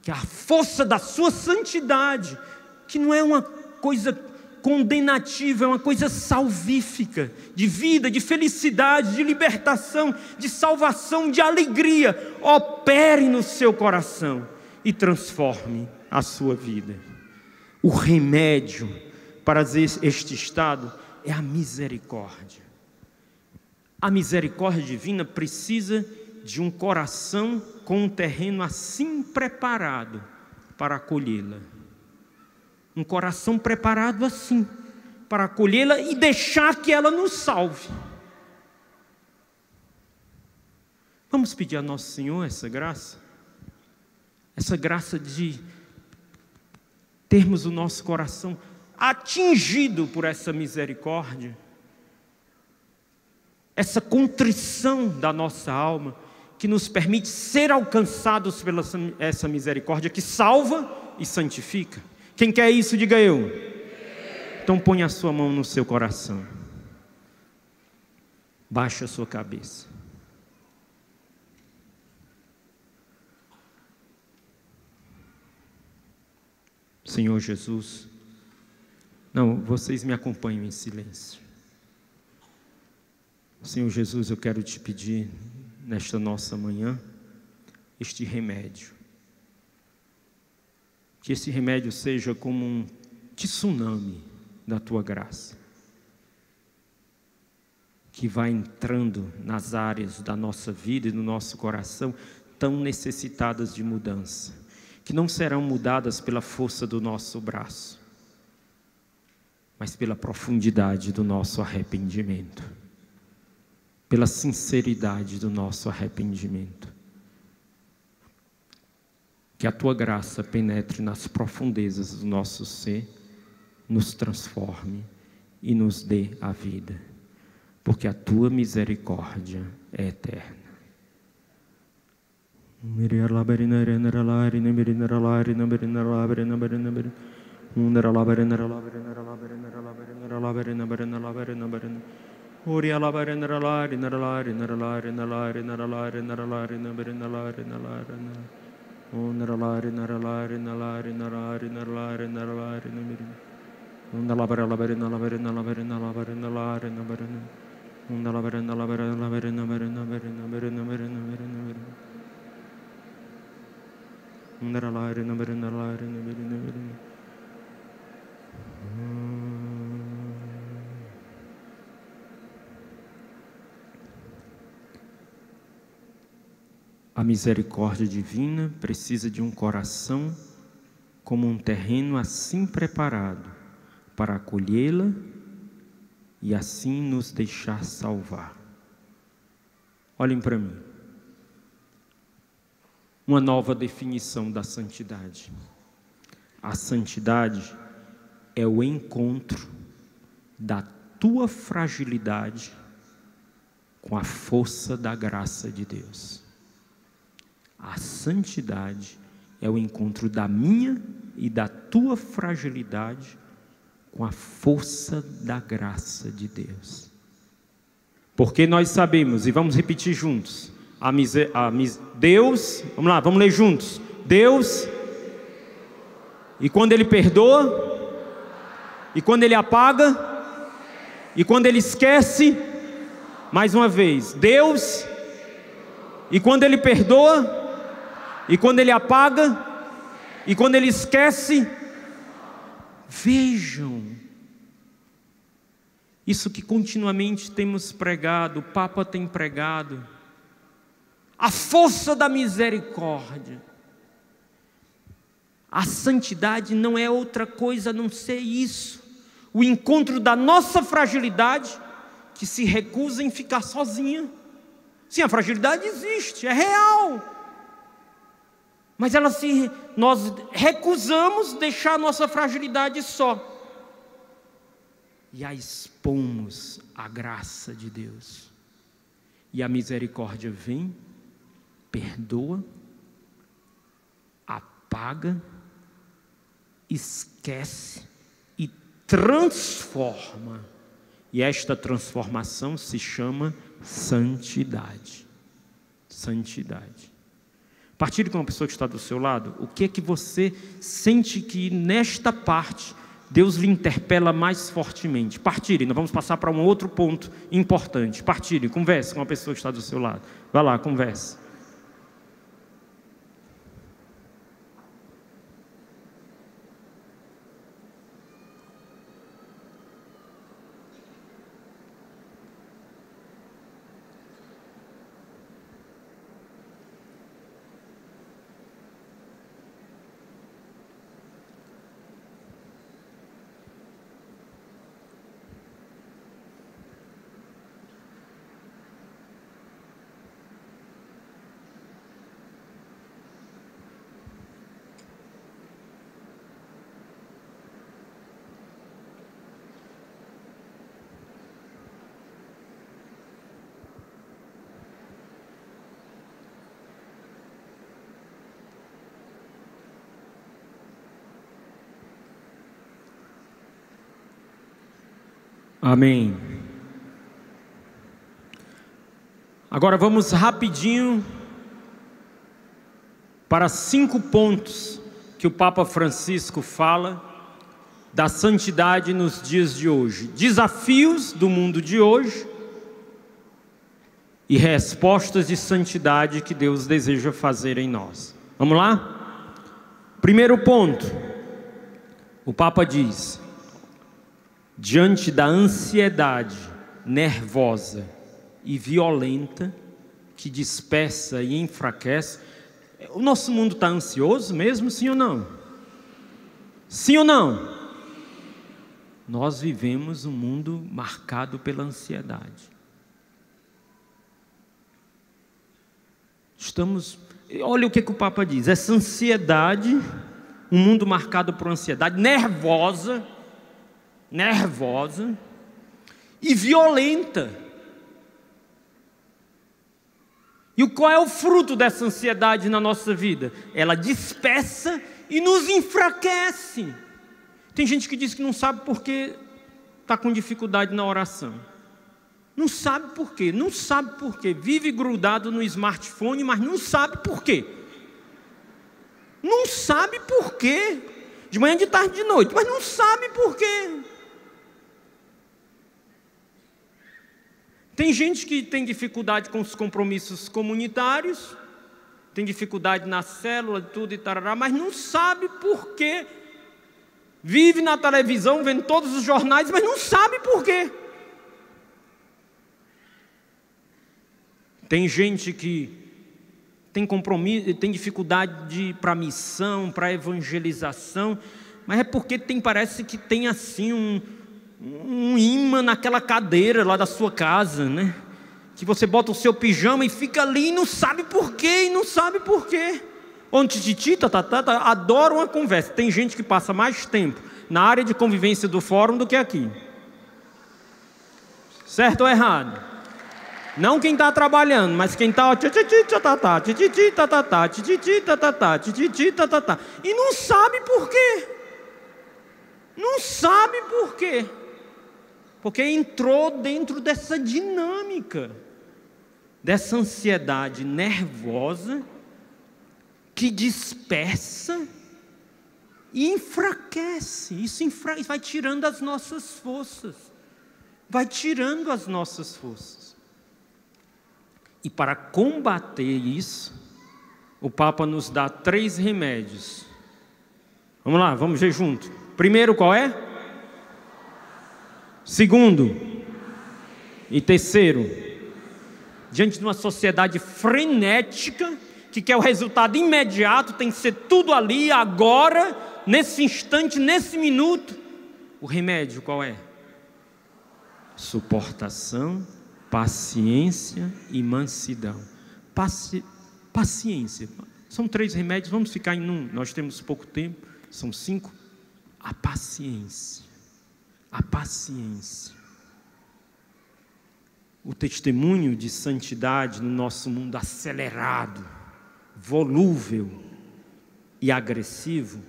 que a força da sua santidade, que não é uma coisa condenativa, é uma coisa salvífica, de vida, de felicidade, de libertação, de salvação, de alegria, opere no seu coração e transforme a sua vida. O remédio para este estado é a misericórdia. A misericórdia divina precisa de um coração com um terreno assim preparado para acolhê-la. Um coração preparado assim para acolhê-la e deixar que ela nos salve. Vamos pedir a Nosso Senhor essa graça de termos o nosso coração atingido por essa misericórdia, essa contrição da nossa alma, que nos permite ser alcançados pela essa misericórdia que salva e santifica. Quem quer isso, diga eu. Então põe a sua mão no seu coração, baixa a sua cabeça. Senhor Jesus, não, vocês me acompanham em silêncio. Senhor Jesus, eu quero te pedir nesta nossa manhã este remédio. Que esse remédio seja como um tsunami da Tua graça, que vai entrando nas áreas da nossa vida e do nosso coração tão necessitadas de mudança, que não serão mudadas pela força do nosso braço, mas pela profundidade do nosso arrependimento, pela sinceridade do nosso arrependimento. Que a Tua graça penetre nas profundezas do nosso ser, nos transforme e nos dê a vida, porque a Tua misericórdia é eterna. A misericórdia divina precisa de um coração como um terreno assim preparado para acolhê-la e assim nos deixar salvar. Olhem para mim. Uma nova definição da santidade. A santidade é o encontro da tua fragilidade com a força da graça de Deus. A santidade é o encontro da minha e da tua fragilidade com a força da graça de Deus. Porque nós sabemos, e vamos repetir juntos, Deus, vamos lá, vamos ler juntos. Deus, e quando Ele perdoa, e quando Ele apaga, e quando Ele esquece, mais uma vez, Deus, e quando Ele perdoa, e quando Ele apaga, e quando Ele esquece. Vejam, isso que continuamente temos pregado, o Papa tem pregado, a força da misericórdia. A santidade não é outra coisa a não ser isso, o encontro da nossa fragilidade, que se recusa em ficar sozinha. Sim, a fragilidade existe, é real, mas nós recusamos deixar a nossa fragilidade só, e a expomos à graça de Deus, e a misericórdia vem, perdoa, apaga, esquece e transforma, e esta transformação se chama santidade. Santidade. Partilhe com uma pessoa que está do seu lado, o que é que você sente que nesta parte Deus lhe interpela mais fortemente. Partilhe, nós vamos passar para um outro ponto importante. Partilhe, converse com uma pessoa que está do seu lado. Vai lá, converse. Amém. Agora vamos rapidinho para 5 pontos que o Papa Francisco fala da santidade nos dias de hoje. Desafios do mundo de hoje e respostas de santidade que Deus deseja fazer em nós. Vamos lá? Primeiro ponto, o Papa diz: diante da ansiedade nervosa e violenta que dispersa e enfraquece. O nosso mundo está ansioso mesmo, sim ou não? Sim ou não? Nós vivemos um mundo marcado pela ansiedade. Olha o que o Papa diz: essa ansiedade, um mundo marcado por ansiedade nervosa e violenta. E qual é o fruto dessa ansiedade na nossa vida? Ela dispersa e nos enfraquece. Tem gente que diz que não sabe por que está com dificuldade na oração. Não sabe por quê, não sabe por quê. Vive grudado no smartphone, mas não sabe por quê. Não sabe por quê. De manhã, de tarde, de noite, mas não sabe por quê. Tem gente que tem dificuldade com os compromissos comunitários, tem dificuldade na célula, tudo e tarará, mas não sabe por quê. Vive na televisão, vendo todos os jornais, mas não sabe por quê. Tem gente que tem compromisso, tem dificuldade de ir para a missão, para a evangelização, mas é porque parece que tem assim um imã naquela cadeira lá da sua casa, né? Que você bota o seu pijama e fica ali e não sabe por quê, Onde tititi, adora uma conversa. Tem gente que passa mais tempo na área de convivência do fórum do que aqui. Certo ou errado? Não quem está trabalhando, mas quem está e não sabe por quê. Não sabe por quê. Porque entrou dentro dessa dinâmica, dessa ansiedade nervosa que dispersa e enfraquece. Isso vai tirando as nossas forças. Vai tirando as nossas forças. E para combater isso, o Papa nos dá 3 remédios. Vamos lá, vamos ver junto. Primeiro, qual é? Segundo. E terceiro. Diante de uma sociedade frenética, que quer o resultado imediato, tem que ser tudo ali, agora, nesse instante, nesse minuto. O remédio qual é? Suportação, paciência e mansidão. Paciência. São 3 remédios, vamos ficar em um. Nós temos pouco tempo, são 5. A paciência. A paciência. O testemunho de santidade no nosso mundo acelerado, volúvel e agressivo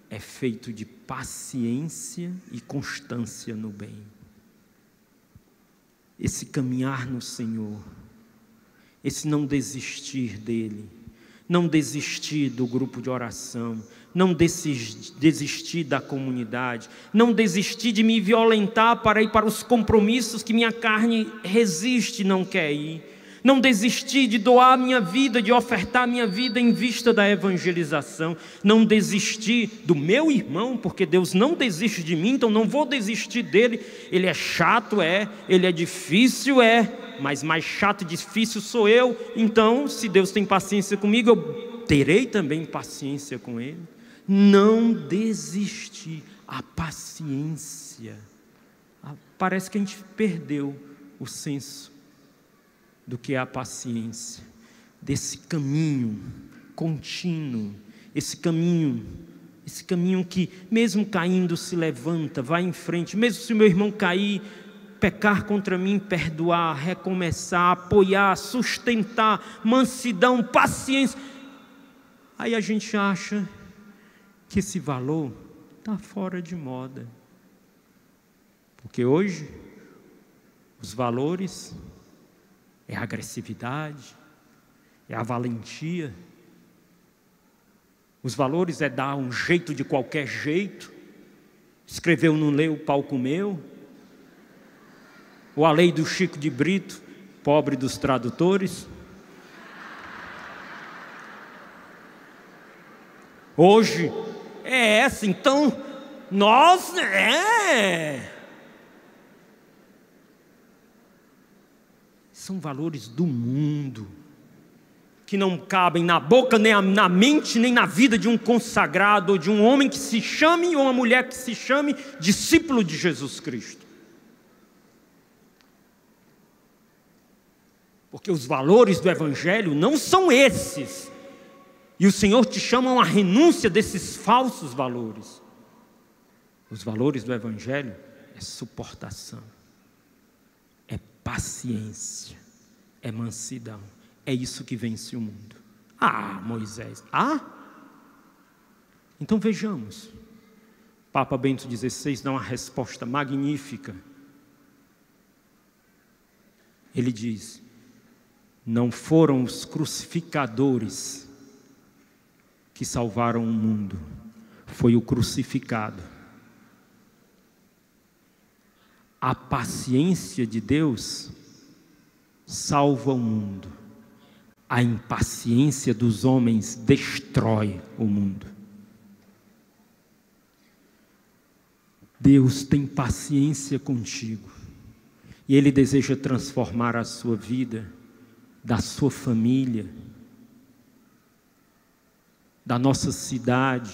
é feito de paciência e constância no bem. Esse caminhar no Senhor, esse não desistir dEle, não desistir do grupo de oração, não desistir da comunidade, não desistir de me violentar para ir para os compromissos que minha carne resiste e não quer ir, não desistir de doar minha vida, de ofertar minha vida em vista da evangelização, não desistir do meu irmão, porque Deus não desiste de mim, então não vou desistir dele. Ele é chato, ele é difícil, mas mais chato e difícil sou eu, então se Deus tem paciência comigo, eu terei também paciência com ele. Não desistir, a paciência. Parece que a gente perdeu o senso do que é a paciência, desse caminho contínuo, esse caminho que mesmo caindo se levanta, vai em frente, mesmo se o meu irmão cair, pecar contra mim, perdoar, recomeçar, apoiar, sustentar, mansidão, paciência. Aí a gente acha que esse valor está fora de moda, porque hoje os valores é a agressividade, é a valentia. Os valores é dar um jeito de qualquer jeito. Escreveu, não leu, o pau comeu. Ou a lei do Chico de Brito, pobre dos tradutores. Hoje é essa, então nós são valores do mundo, que não cabem na boca, nem na mente, nem na vida de um consagrado, ou de um homem que se chame, ou uma mulher que se chame discípulo de Jesus Cristo. Porque os valores do Evangelho não são esses, e o Senhor te chama a uma renúncia desses falsos valores. Os valores do Evangelho é suportação, é paciência, é mansidão. É isso que vence o mundo. Moisés, então vejamos. Papa Bento XVI dá uma resposta magnífica. Ele diz: não foram os crucificadores que salvaram o mundo, foi o crucificado. A paciência de Deus salva o mundo. A impaciência dos homens destrói o mundo. Deus tem paciência contigo. E Ele deseja transformar a sua vida, da sua família, da nossa cidade,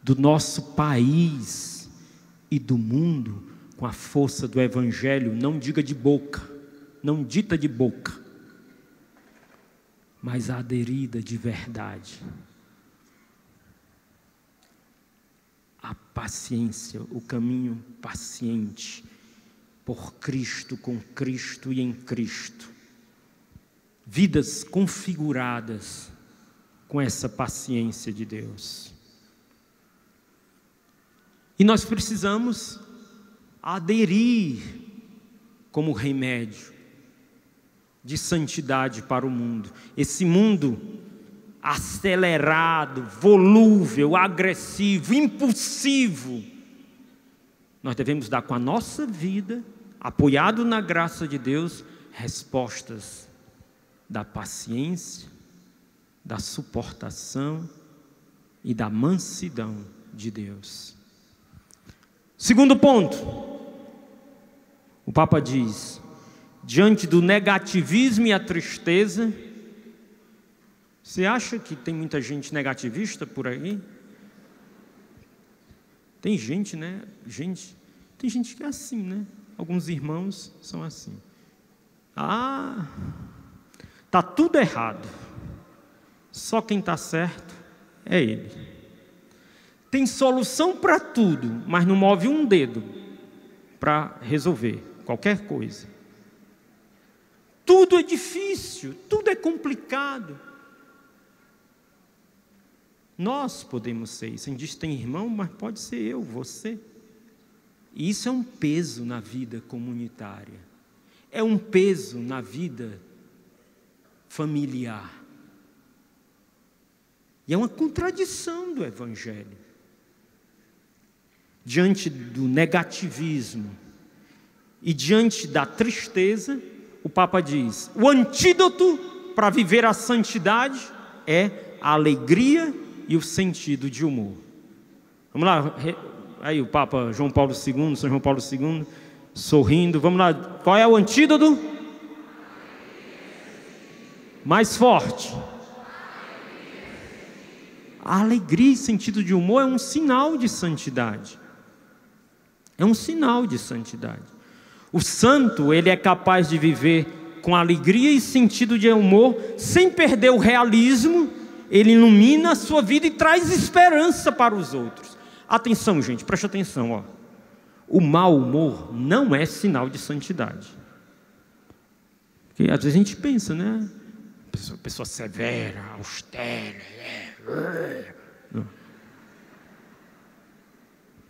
do nosso país e do mundo, com a força do Evangelho, não diga de boca, não dita de boca, mas aderida de verdade. A paciência, o caminho paciente, por Cristo, com Cristo e em Cristo. Vidas configuradas com essa paciência de Deus. E nós precisamos aderir como remédio de santidade para o mundo. Esse mundo acelerado, volúvel, agressivo, impulsivo. Nós devemos dar com a nossa vida, apoiado na graça de Deus, respostas da paciência, da suportação e da mansidão de Deus. Segundo ponto, o Papa diz: diante do negativismo e a tristeza, você acha que tem muita gente negativista por aí? Tem gente, né? Tem gente que é assim, né? Alguns irmãos são assim. Tá tudo errado. Só quem está certo é ele. Tem solução para tudo, mas não move um dedo para resolver qualquer coisa. Tudo é difícil, tudo é complicado. Nós podemos ser isso. A gente diz que tem irmão, mas pode ser eu, você. E isso é um peso na vida comunitária. É um peso na vida familiar. E é uma contradição do Evangelho. Diante do negativismo e diante da tristeza, o Papa diz: o antídoto para viver a santidade é a alegria e o sentido de humor. Vamos lá, aí o Papa João Paulo II, São João Paulo II, sorrindo. Vamos lá, qual é o antídoto? Mais forte. A alegria e sentido de humor é um sinal de santidade. É um sinal de santidade. O santo, ele é capaz de viver com alegria e sentido de humor, sem perder o realismo. Ele ilumina a sua vida e traz esperança para os outros. Atenção, gente, preste atenção, ó. O mau humor não é sinal de santidade. Porque às vezes a gente pensa, né? Pessoa severa, austera. Não.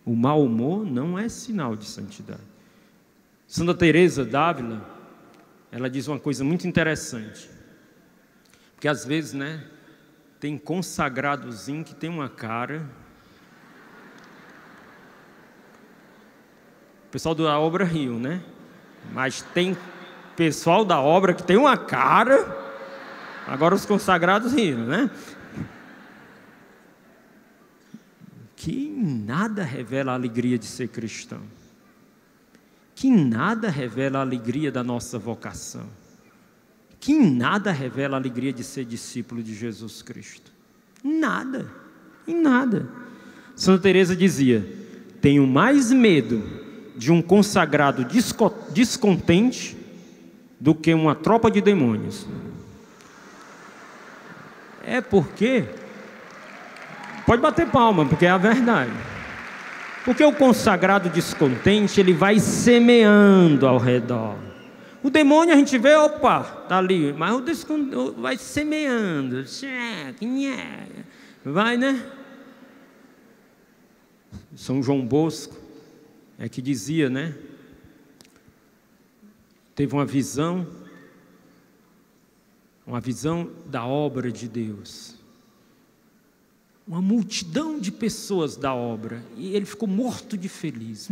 O mau humor não é sinal de santidade. Santa Teresa d'Ávila, ela diz uma coisa muito interessante. Porque às vezes, né, tem consagradozinho que tem uma cara. O pessoal da obra riu, né? Mas tem pessoal da obra que tem uma cara. Agora os consagrados riram, né? Que nada revela a alegria de ser cristão. Que nada revela a alegria da nossa vocação. Que nada revela a alegria de ser discípulo de Jesus Cristo. Nada, em nada. Santa Teresa dizia: tenho mais medo de um consagrado descontente do que uma tropa de demônios. É porque, pode bater palma, porque é a verdade. Porque o consagrado descontente, ele vai semeando ao redor. O demônio a gente vê, opa, tá ali, mas o descontente vai semeando, vai, né? São João Bosco é que dizia, né? Teve uma visão da obra de Deus. Uma multidão de pessoas da obra, e ele ficou morto de feliz.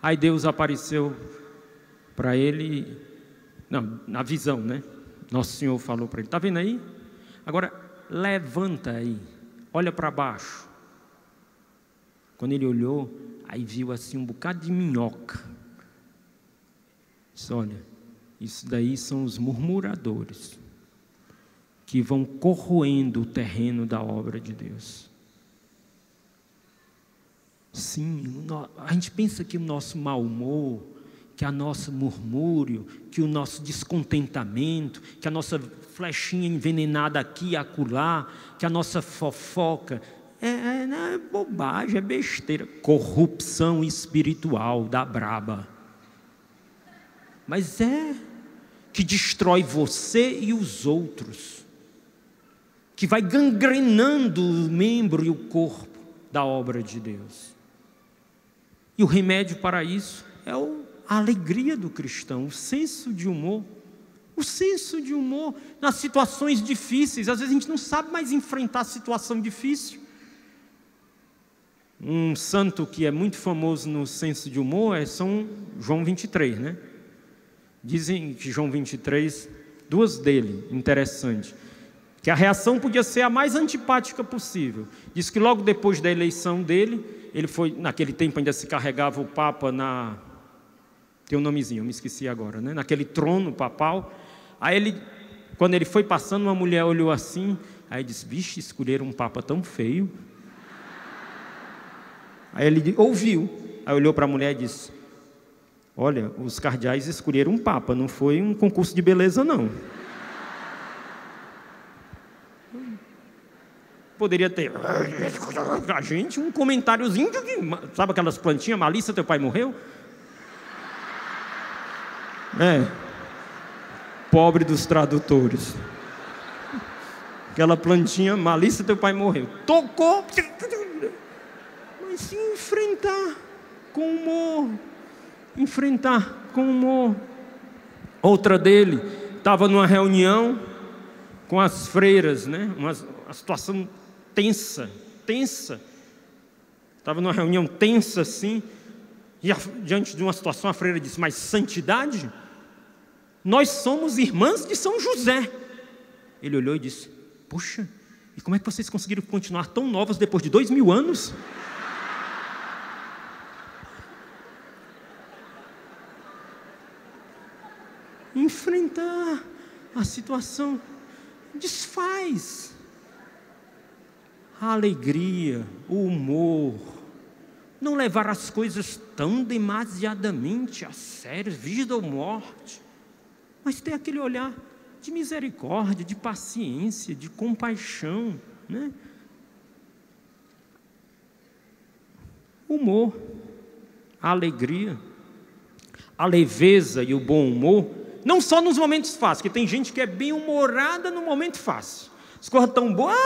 Aí Deus apareceu para ele, não, na visão, né? Nosso Senhor falou para ele: está vendo aí? Agora levanta aí, olha para baixo. Quando ele olhou, aí viu assim um bocado de minhoca. Disse: olha, isso daí são os murmuradores que vão corroendo o terreno da obra de Deus. Sim, a gente pensa que o nosso mau humor, que a nosso murmúrio, que o nosso descontentamento, que a nossa flechinha envenenada aqui e acolá, que a nossa fofoca, é bobagem, é besteira. Corrupção espiritual da braba. mas que destrói você e os outros, que vai gangrenando o membro e o corpo da obra de Deus. E o remédio para isso é a alegria do cristão, o senso de humor. O senso de humor nas situações difíceis. Às vezes a gente não sabe mais enfrentar a situação difícil. Um santo que é muito famoso no senso de humor é São João 23, né? Dizem que João 23, duas dele, interessante, que a reação podia ser a mais antipática possível. Diz que logo depois da eleição dele, ele foi, naquele tempo ainda se carregava o Papa tem um nomezinho, eu me esqueci agora, né? Naquele trono papal. Aí quando ele foi passando, uma mulher olhou assim, aí disse: vixe, escolheram um Papa tão feio. Aí ele ouviu, aí olhou para a mulher e disse: olha, os cardeais escolheram um Papa, não foi um concurso de beleza não. Poderia ter a gente um comentáriozinho, sabe aquelas plantinhas, Malícia, teu pai morreu? Pobre dos tradutores. Aquela plantinha, Malícia, teu pai morreu. Tocou. Mas se enfrentar com humor. Enfrentar com humor. Outra dele, estava numa reunião com as freiras, né? Uma situação tensa. Estava numa reunião tensa assim. E diante de uma situação, a freira disse: mas santidade? Nós somos irmãs de São José. Ele olhou e disse: puxa, e como é que vocês conseguiram continuar tão novas depois de 2000 anos? Enfrentar a situação desfaz. A alegria, o humor, não levar as coisas tão demasiadamente a sério, vida ou morte, mas ter aquele olhar de misericórdia, de paciência, de compaixão, né? Humor, a alegria, a leveza e o bom humor, não só nos momentos fáceis, porque tem gente que é bem humorada no momento fácil. As coisas tão boas,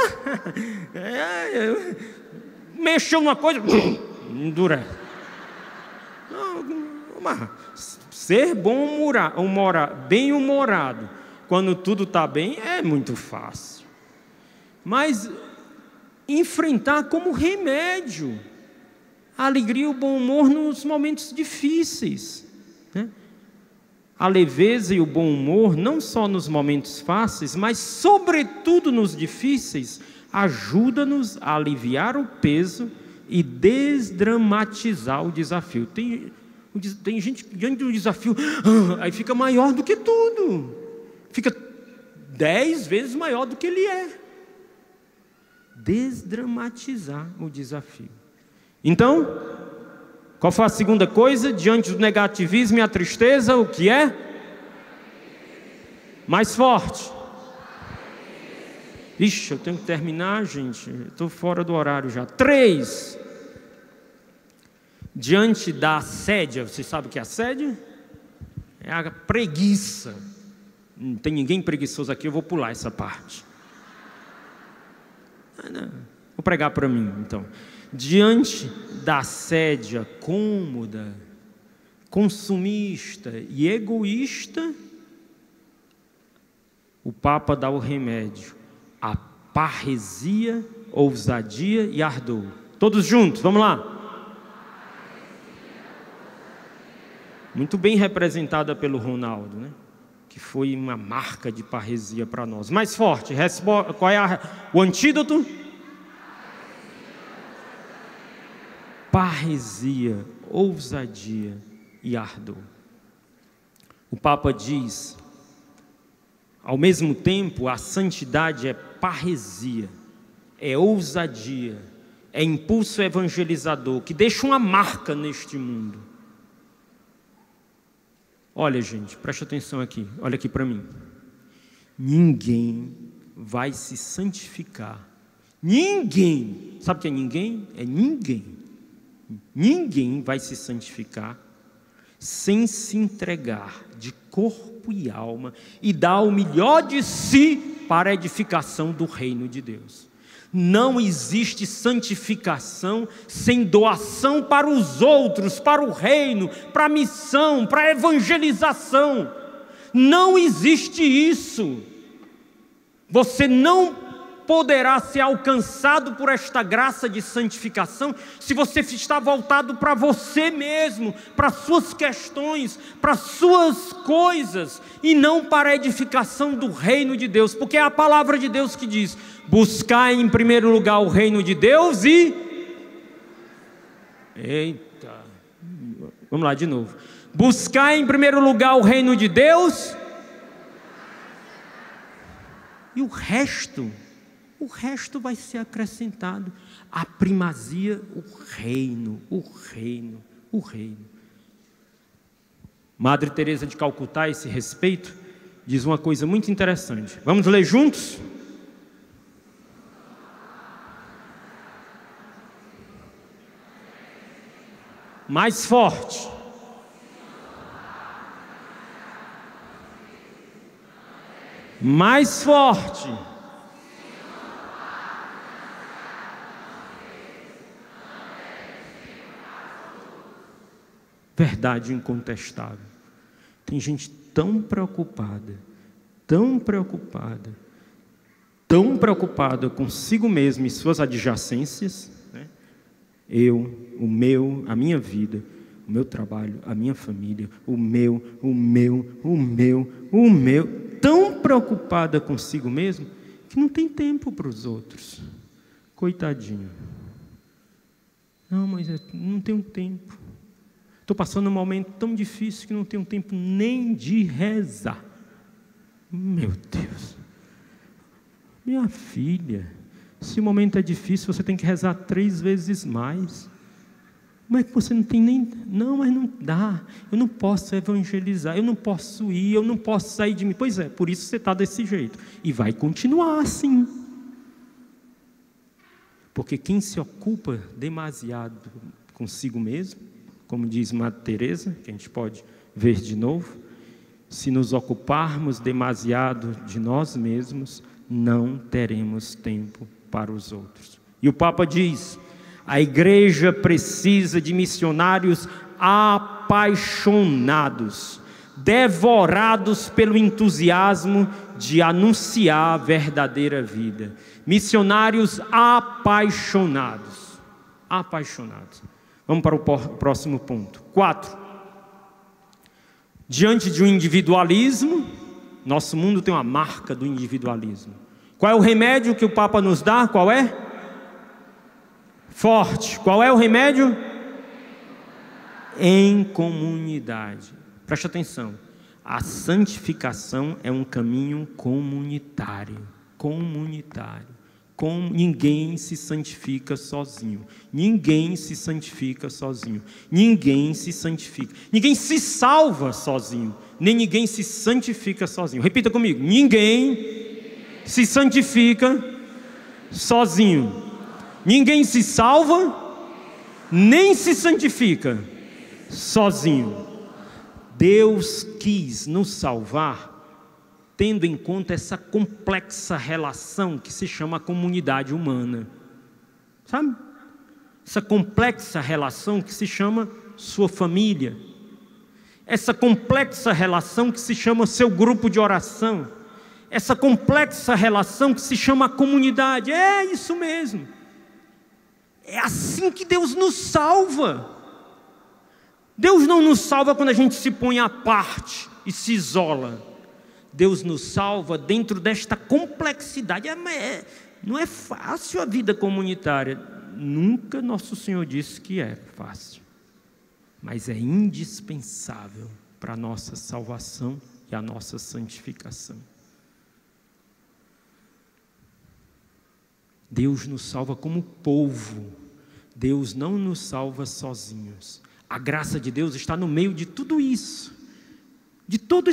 mexeu numa coisa, dura. Ser bem humorado, quando tudo está bem, é muito fácil. Mas enfrentar como remédio a alegria e o bom humor nos momentos difíceis, né? A leveza e o bom humor, não só nos momentos fáceis, mas sobretudo nos difíceis, ajuda-nos a aliviar o peso e desdramatizar o desafio. Tem gente que diante do desafio, aí fica maior do que tudo, fica 10 vezes maior do que ele é. Desdramatizar o desafio. Então, qual foi a segunda coisa? Diante do negativismo e a tristeza, o que é? Mais forte. Ixi, eu tenho que terminar, gente. Estou fora do horário já. 3. Diante da assédia, você sabe o que é assédia? É a preguiça. Não tem ninguém preguiçoso aqui, eu vou pular essa parte. Vou pregar para mim, então. Diante da assédia cômoda, consumista e egoísta, o Papa dá o remédio: a parresia, ousadia e ardor. Todos juntos, vamos lá. Muito bem representada pelo Ronaldo, né? Que foi uma marca de parresia para nós. Mais forte, qual é o antídoto? Parresia, ousadia e ardor. O Papa diz, ao mesmo tempo, a santidade é parresia, é ousadia, é impulso evangelizador, que deixa uma marca neste mundo. Olha, gente, preste atenção aqui, olha aqui para mim. Ninguém vai se santificar. Ninguém, sabe o que é ninguém? É ninguém. Ninguém vai se santificar sem se entregar de corpo e alma e dar o melhor de si para a edificação do reino de Deus. Não existe santificação sem doação para os outros, para o reino, para a missão, para a evangelização. Não existe isso. Você não poderá ser alcançado por esta graça de santificação se você está voltado para você mesmo, para suas questões, para suas coisas, e não para a edificação do reino de Deus, porque é a palavra de Deus que diz: buscar em primeiro lugar o reino de Deus e... Eita, vamos lá de novo. Buscar em primeiro lugar o reino de Deus e o resto vai ser acrescentado. A primazia, o reino. Madre Teresa de Calcutá, a esse respeito, diz uma coisa muito interessante. Vamos ler juntos? Mais forte. Mais forte. Verdade incontestável. Tem gente tão preocupada consigo mesmo e suas adjacências, né? A minha vida, o meu trabalho, a minha família, o meu, tão preocupada consigo mesmo que não tem tempo para os outros. Coitadinho. Não, mas eu não tenho tempo. Estou passando um momento tão difícil que não tenho tempo nem de rezar. Meu Deus. Minha filha, se o momento é difícil, você tem que rezar 3 vezes mais. Como é que você não tem nem... Não, mas não dá. Eu não posso evangelizar, eu não posso ir, eu não posso sair de mim. Pois é, por isso você está desse jeito. E vai continuar assim. Porque quem se ocupa demasiado consigo mesmo, como diz Madre Teresa, que a gente pode ver de novo, se nos ocuparmos demasiado de nós mesmos, não teremos tempo para os outros. E o Papa diz: a igreja precisa de missionários apaixonados, devorados pelo entusiasmo de anunciar a verdadeira vida. Missionários apaixonados. Vamos para o próximo ponto. 4. Diante de um individualismo, nosso mundo tem uma marca do individualismo. Qual é o remédio que o Papa nos dá? Qual é? Forte. Qual é o remédio? Em comunidade. Preste atenção. A santificação é um caminho comunitário. Ninguém se santifica sozinho. Ninguém se salva sozinho. Nem ninguém se santifica sozinho. Repita comigo. Ninguém se santifica sozinho. Ninguém se salva, nem se santifica sozinho. Deus quis nos salvar tendo em conta essa complexa relação que se chama comunidade humana. Sabe? Essa complexa relação que se chama sua família. Essa complexa relação que se chama seu grupo de oração. Essa complexa relação que se chama comunidade. É isso mesmo. É assim que Deus nos salva. Deus não nos salva quando a gente se põe à parte e se isola. Deus nos salva dentro desta complexidade. Não é fácil a vida comunitária. Nunca nosso Senhor disse que é fácil. Mas é indispensável para a nossa salvação e a nossa santificação. Deus nos salva como povo. Deus não nos salva sozinhos. A graça de Deus está no meio de tudo isso. De todo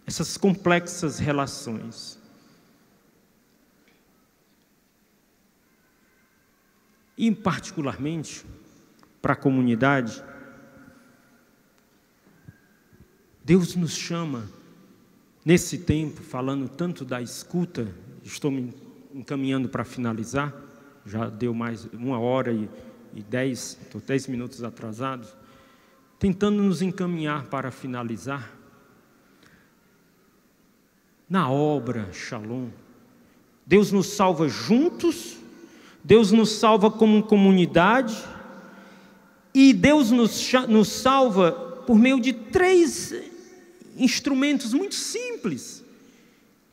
essas complexas relações. E particularmente para a comunidade, Deus nos chama, nesse tempo, falando tanto da escuta, estou me encaminhando para finalizar, já deu mais 1h10, estou 10 minutos atrasado, tentando nos encaminhar para finalizar. Na obra Shalom, Deus nos salva juntos, Deus nos salva como comunidade, e Deus nos salva por meio de 3 instrumentos muito simples,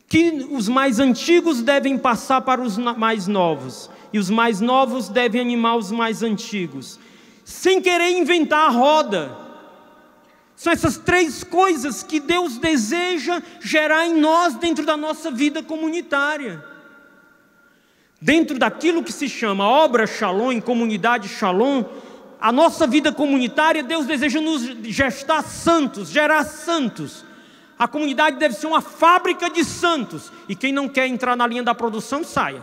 que os mais antigos devem passar para os mais novos, e os mais novos devem animar os mais antigos, sem querer inventar a roda. São essas 3 coisas que Deus deseja gerar em nós, dentro da nossa vida comunitária. Dentro daquilo que se chama obra Shalom, em comunidade Shalom, a nossa vida comunitária, Deus deseja nos gestar santos, gerar santos. A comunidade deve ser uma fábrica de santos, e quem não quer entrar na linha da produção, saia.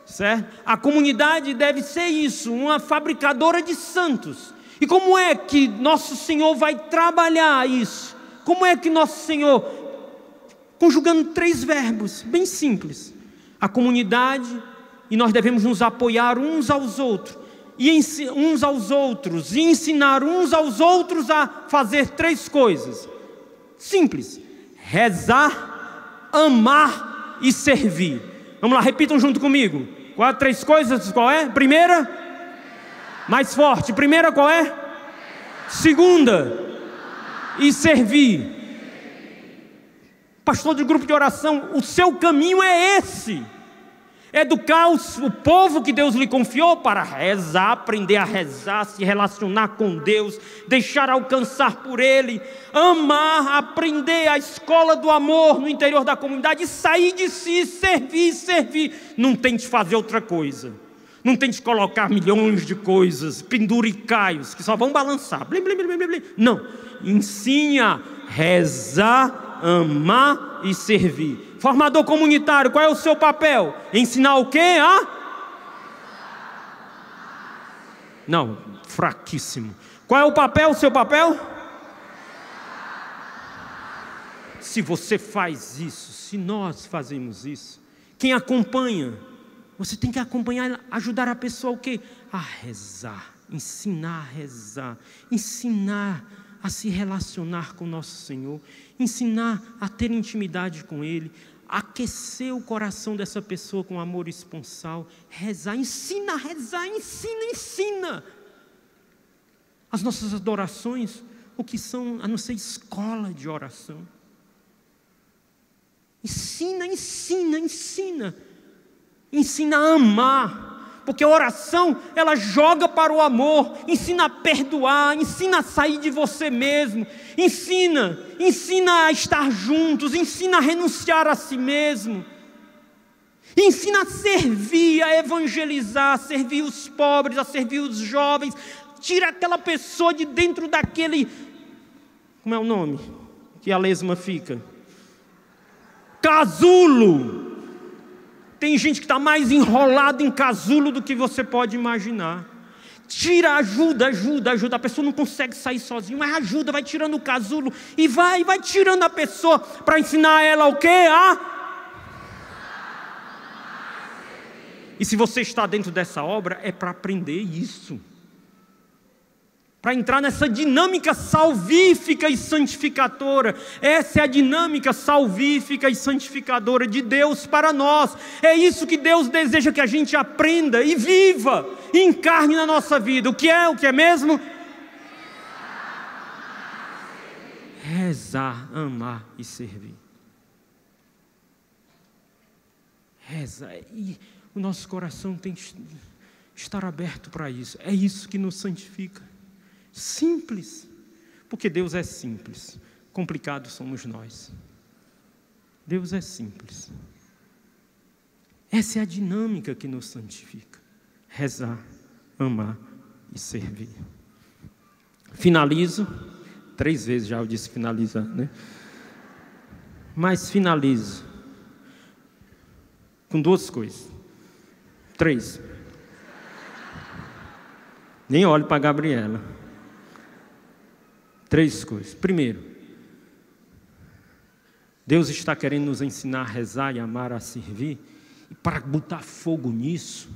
Certo? A comunidade deve ser isso, uma fabricadora de santos. E como é que nosso Senhor vai trabalhar isso? Como é que nosso Senhor, conjugando 3 verbos, bem simples, a comunidade, e nós devemos nos apoiar uns aos outros, e ensinar uns aos outros a fazer 3 coisas simples: rezar, amar e servir. Vamos lá, repitam junto comigo. Qual 3 coisas? Qual é? Primeira? Mais forte. Primeira qual é? Segunda. E servir. Pastor de grupo de oração, o seu caminho é esse: educar o povo que Deus lhe confiou para rezar, aprender a rezar, se relacionar com Deus, deixar alcançar por Ele, amar, aprender a escola do amor no interior da comunidade, e sair de si, servir. Não tente fazer outra coisa, não tente colocar milhões de coisas, penduricaios, que só vão balançar, blim, blim, blim, blim, blim. Não, ensine a rezar, amar e servir. Formador comunitário, qual é o seu papel? Ensinar o quê? Não, fraquíssimo. Qual é o seu papel? Se você faz isso, se nós fazemos isso, quem acompanha, você tem que acompanhar, ajudar a pessoa o quê? A rezar, ensinar a rezar, ensinar a se relacionar com o nosso Senhor, ensinar a ter intimidade com Ele, aquecer o coração dessa pessoa com amor esponsal, rezar, ensina a rezar, ensina. As nossas adorações, o que são a não ser escola de oração? Ensina a amar, porque a oração, ela joga para o amor, ensina a perdoar, ensina a sair de você mesmo, ensina a estar juntos, ensina a renunciar a si mesmo, ensina a servir, a evangelizar, a servir os pobres, a servir os jovens. Tira aquela pessoa de dentro daquele, como é o nome que a lesma fica? Casulo. Tem gente que está mais enrolado em casulo do que você pode imaginar. Tira, ajuda. A pessoa não consegue sair sozinha, mas ajuda, vai tirando o casulo e vai tirando a pessoa para ensinar ela o quê? E se você está dentro dessa obra, é para aprender isso. Para entrar nessa dinâmica salvífica e santificadora. Essa é a dinâmica salvífica e santificadora de Deus para nós. É isso que Deus deseja que a gente aprenda e viva, e encarne na nossa vida. O que é mesmo? Rezar, amar e servir. Rezar, e o nosso coração tem que estar aberto para isso. É isso que nos santifica. Simples, porque Deus é simples, complicado somos nós. Deus é simples. Essa é a dinâmica que nos santifica: rezar, amar e servir. Finalizo, 3 vezes já eu disse finalizar, né? Mas finalizo com 2 coisas, 3. Nem olhe para a Gabriela. 3 coisas. Primeiro, Deus está querendo nos ensinar a rezar e amar, a servir. E para botar fogo nisso,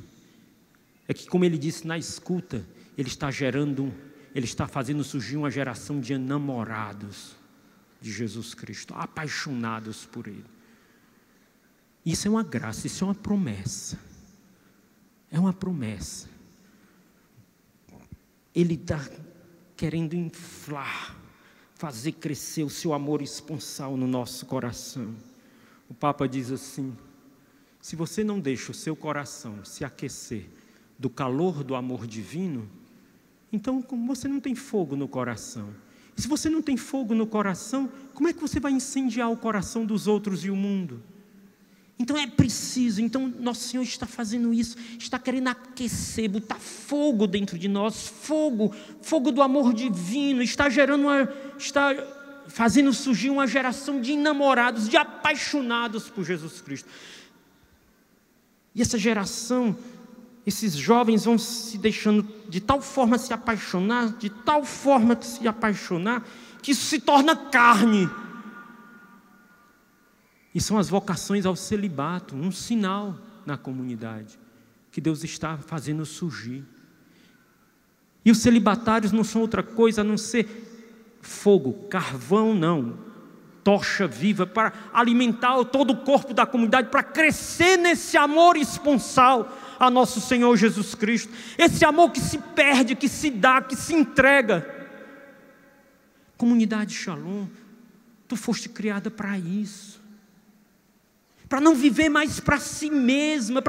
é que, como ele disse na escuta, ele está fazendo surgir uma geração de enamorados de Jesus Cristo, apaixonados por Ele. Isso é uma graça, isso é uma promessa. É uma promessa. Ele está querendo inflar, fazer crescer o seu amor esponsal no nosso coração. O Papa diz assim: se você não deixa o seu coração se aquecer do calor do amor divino, então você não tem fogo no coração. E se você não tem fogo no coração, como é que você vai incendiar o coração dos outros e o mundo? Então é preciso, Nosso Senhor está fazendo isso, está querendo aquecer, botar fogo dentro de nós, fogo do amor divino, está fazendo surgir uma geração de enamorados, de apaixonados por Jesus Cristo. E essa geração, esses jovens vão se deixando de tal forma se apaixonar, que isso se torna carne. E são as vocações ao celibato, um sinal na comunidade, que Deus está fazendo surgir. E os celibatários não são outra coisa a não ser fogo, carvão não, tocha viva, para alimentar todo o corpo da comunidade, para crescer nesse amor esponsal a nosso Senhor Jesus Cristo. Esse amor que se perde, que se dá, que se entrega. Comunidade Shalom, tu foste criada para isso. Para não viver mais para si mesma,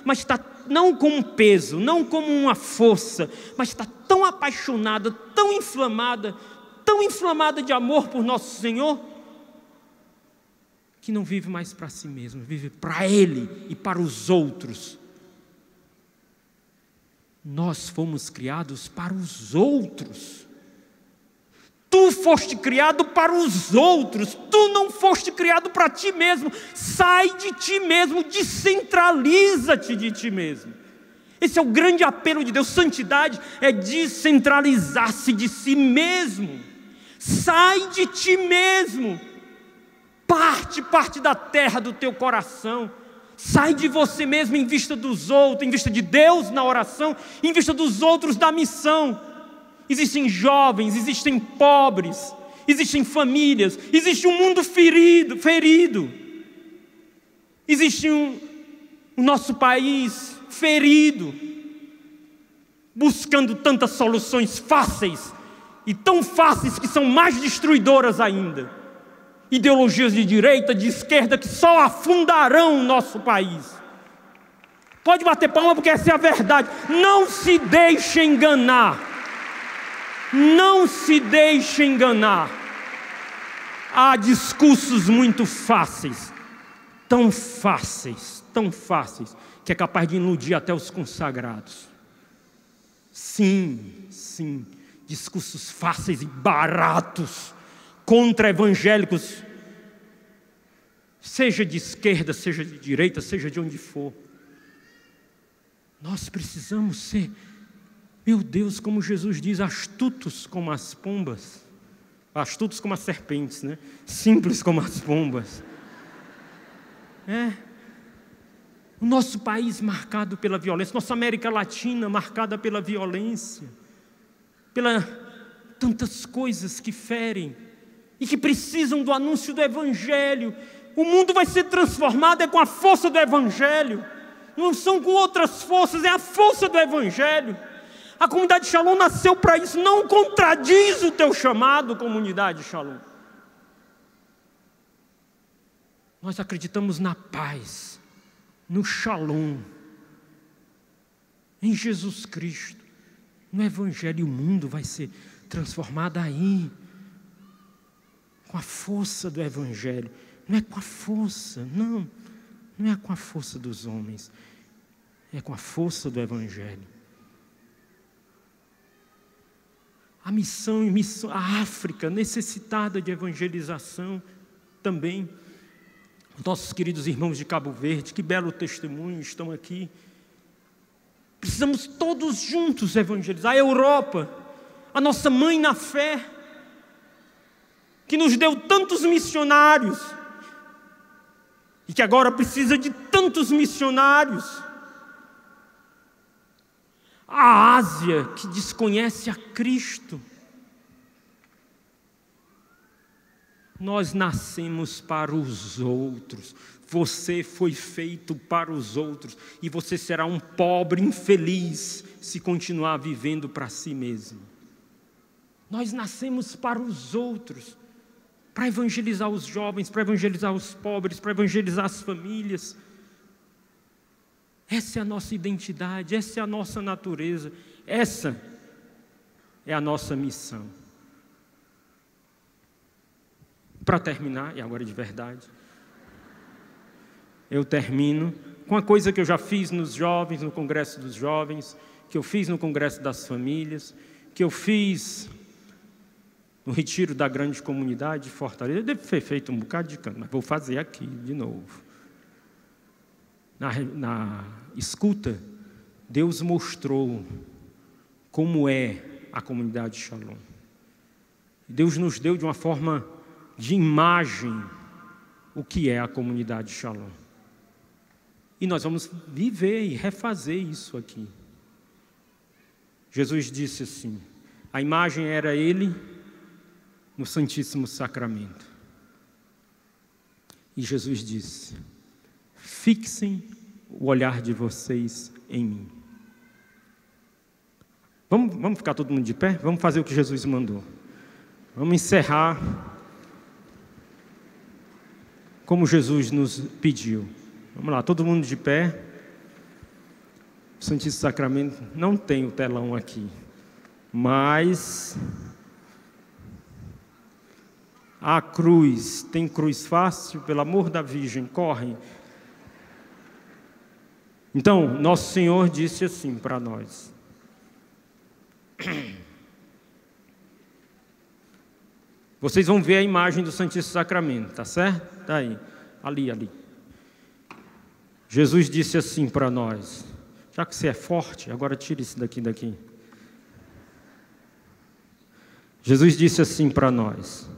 mas está não como um peso, não como uma força, mas está tão apaixonada, tão inflamada de amor por nosso Senhor, que não vive mais para si mesma, vive para Ele e para os outros. Nós fomos criados para os outros. Tu foste criado para os outros, tu não foste criado para ti mesmo. Sai de ti mesmo, descentraliza-te de ti mesmo. Esse é o grande apelo de Deus. Santidade é descentralizar-se de si mesmo. Sai de ti mesmo. Parte da terra do teu coração. Sai de você mesmo em vista dos outros, em vista de Deus na oração, em vista dos outros da missão. Existem jovens, existem pobres, existem famílias, existe um mundo ferido. Existe o nosso país ferido, buscando tantas soluções fáceis, e tão fáceis que são mais destruidoras ainda. Ideologias de direita, de esquerda, que só afundarão o nosso país. Pode bater palma, porque essa é a verdade. Não se deixe enganar. Não se deixe enganar. Há discursos muito fáceis, tão fáceis, que é capaz de iludir até os consagrados. Sim, discursos fáceis e baratos, contra-evangélicos, seja de esquerda, seja de direita, seja de onde for. Nós precisamos ser, meu Deus, como Jesus diz, astutos como as pombas, astutos como as serpentes, né? Simples como as pombas. O nosso país marcado pela violência, nossa América Latina marcada pela violência, pela tantas coisas que ferem e que precisam do anúncio do Evangelho. O mundo vai ser transformado com a força do Evangelho, não são com outras forças, é a força do Evangelho. A comunidade Shalom nasceu para isso. Não contradiz o teu chamado, comunidade Shalom. Nós acreditamos na paz, no Shalom, em Jesus Cristo, no Evangelho. E o mundo vai ser transformado aí, com a força do Evangelho. Não é com a força, não é com a força dos homens, é com a força do Evangelho. A missão, a África necessitada de evangelização também. Nossos queridos irmãos de Cabo Verde, que belo testemunho, estão aqui. Precisamos todos juntos evangelizar. A Europa, a nossa mãe na fé, que nos deu tantos missionários, e que agora precisa de tantos missionários. A Ásia, que desconhece a Cristo. Nós nascemos para os outros. Você foi feito para os outros. E você será um pobre infeliz se continuar vivendo para si mesmo. Nós nascemos para os outros. Para evangelizar os jovens, para evangelizar os pobres, para evangelizar as famílias. Essa é a nossa identidade, essa é a nossa natureza. Essa é a nossa missão. Para terminar, e agora de verdade, eu termino com uma coisa que eu já fiz nos jovens, no Congresso dos Jovens, que eu fiz no Congresso das Famílias, que eu fiz no Retiro da Grande Comunidade de Fortaleza. Eu devo ter feito um bocado de canto, mas vou fazer aqui de novo. Na escuta, Deus mostrou como é a comunidade de Shalom. Deus nos deu de uma forma de imagem o que é a comunidade de Shalom. E nós vamos viver e refazer isso aqui. Jesus disse assim, a imagem era Ele no Santíssimo Sacramento. E Jesus disse, fixem o olhar de vocês em mim. Vamos ficar todo mundo de pé? Vamos fazer o que Jesus mandou. Vamos encerrar como Jesus nos pediu. Vamos lá, todo mundo de pé. O Santíssimo Sacramento não tem o telão aqui, mas a cruz, tem cruz fácil, pelo amor da Virgem, corre. Então, Nosso Senhor disse assim para nós. Vocês vão ver a imagem do Santíssimo Sacramento, tá certo? Está aí, ali. Jesus disse assim para nós, já que você é forte, agora tire isso daqui. Jesus disse assim para nós,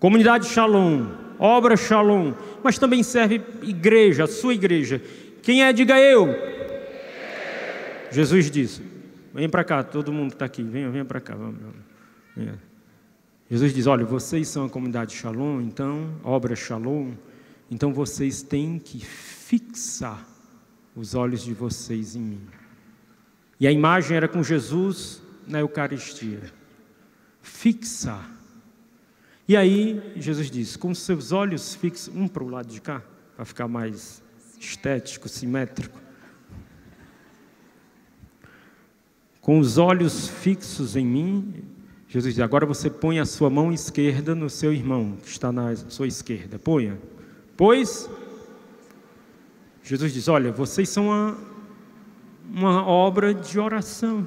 comunidade Shalom, obra Shalom, mas também serve igreja, a sua igreja. Quem é, diga eu. Jesus disse, vem para cá, todo mundo que está aqui, venha para cá, vamos. Jesus diz, olha, vocês são a comunidade Shalom, então, obra Shalom, então vocês têm que fixar os olhos de vocês em mim. E a imagem era com Jesus na Eucaristia. Fixar. E aí, Jesus diz, com seus olhos fixos, um para o lado de cá, para ficar mais estético, simétrico. Com os olhos fixos em mim, Jesus diz, agora você põe a sua mão esquerda no seu irmão, que está na sua esquerda. Ponha. Pois, Jesus diz, olha, vocês são uma obra de oração,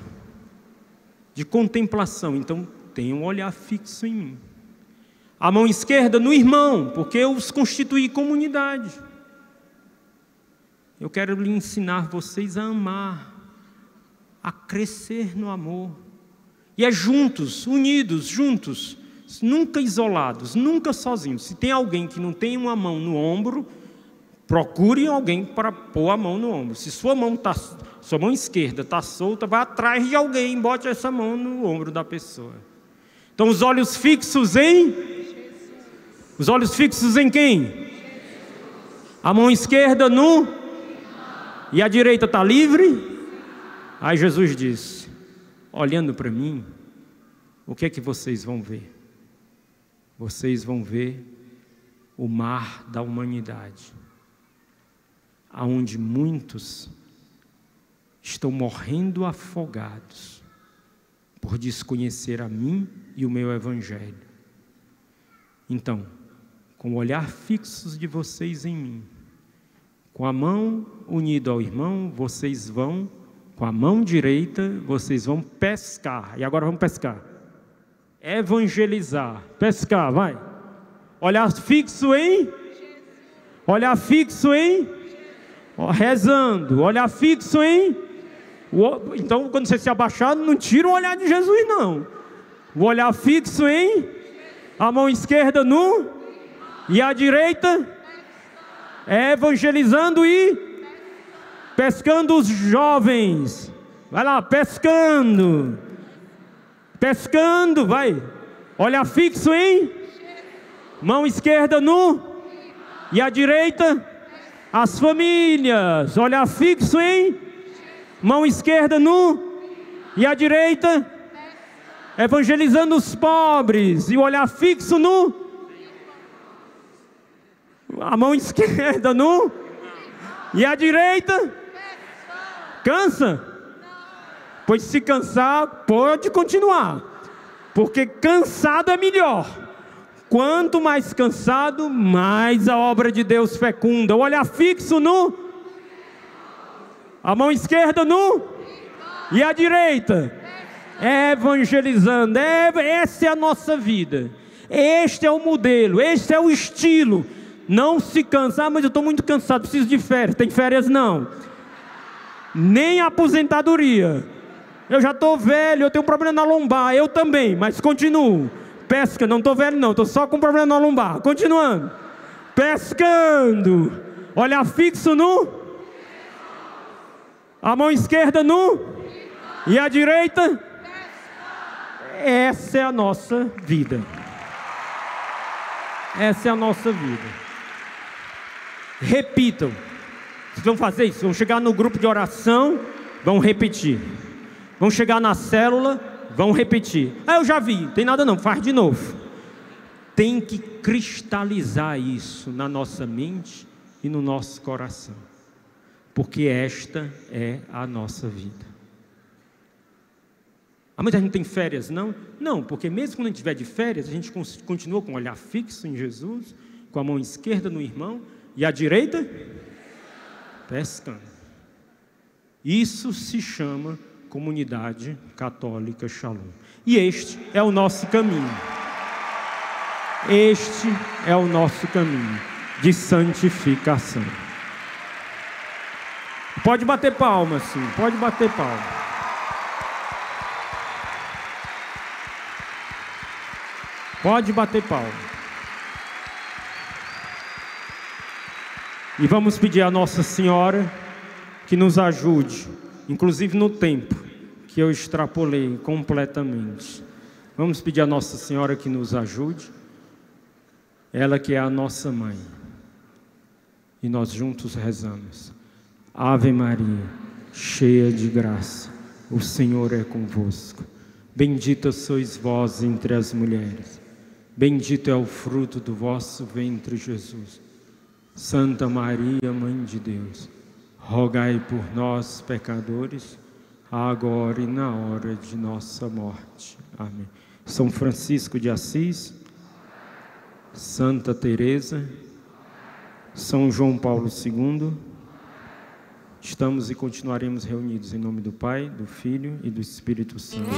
de contemplação, então tenham um olhar fixo em mim. A mão esquerda no irmão, porque eu os constituí comunidade. Eu quero lhe ensinar vocês a amar, a crescer no amor. E é juntos, unidos, juntos, nunca isolados, nunca sozinhos. Se tem alguém que não tem uma mão no ombro, procure alguém para pôr a mão no ombro. Se sua mão esquerda está solta, vá atrás de alguém, bote essa mão no ombro da pessoa. Então os olhos fixos em? Os olhos fixos em quem? A mão esquerda no? E a direita está livre? Aí Jesus disse, olhando para mim, o que é que vocês vão ver? Vocês vão ver o mar da humanidade, aonde muitos estão morrendo afogados por desconhecer a mim e o meu Evangelho. Então, com o olhar fixo de vocês em mim, com a mão unida ao irmão, vocês vão, com a mão direita, vocês vão pescar. E agora vamos pescar. Evangelizar. Pescar, vai. Olhar fixo em? Olhar fixo em? Rezando. Olhar fixo em? Então, quando você se abaixar, não tira o olhar de Jesus, não. O olhar fixo em a mão esquerda no e a direita evangelizando e pescando os jovens. Vai lá, pescando. Pescando, vai. Olhar fixo em mão esquerda no e a direita as famílias. Olhar fixo em mão esquerda no e a direita evangelizando os pobres. E o olhar fixo no a mão esquerda no e a direita. Cansa? Pois se cansar, pode continuar, porque cansado é melhor. Quanto mais cansado, mais a obra de Deus fecunda. O olhar fixo no a mão esquerda no e a direita evangelizando. Essa é a nossa vida. Este é o modelo, este é o estilo. Não se cansar, mas eu estou muito cansado, preciso de férias. Tem férias não, nem aposentadoria. Eu já estou velho, eu tenho problema na lombar. Eu também, mas continuo. Pesca, não estou velho não, estou só com problema na lombar. Continuando. Pescando. Olhar fixo no a mão esquerda no e a direita. Essa é a nossa vida. Essa é a nossa vida. Repitam. Vocês vão fazer isso? Vão chegar no grupo de oração, vão repetir. Vão chegar na célula, vão repetir. Ah, eu já vi, tem nada não, faz de novo. Tem que cristalizar isso na nossa mente e no nosso coração, porque esta é a nossa vida. Ah, mas a gente tem férias, não? Não, porque mesmo quando a gente estiver de férias, a gente continua com o olhar fixo em Jesus, com a mão esquerda no irmão e a direita pescando. Isso se chama Comunidade Católica Shalom. E este é o nosso caminho. Este é o nosso caminho de santificação. Pode bater palma, sim. Pode bater palma. Pode bater palma. E vamos pedir a Nossa Senhora que nos ajude, inclusive no tempo que eu extrapolei completamente. Vamos pedir a Nossa Senhora que nos ajude, ela que é a nossa mãe. E nós juntos rezamos. Ave Maria, cheia de graça, o Senhor é convosco. Bendita sois vós entre as mulheres. Bendito é o fruto do vosso ventre, Jesus. Santa Maria, Mãe de Deus, rogai por nós, pecadores, agora e na hora de nossa morte. Amém. São Francisco de Assis, Santa Teresa, São João Paulo II, estamos e continuaremos reunidos em nome do Pai, do Filho e do Espírito Santo.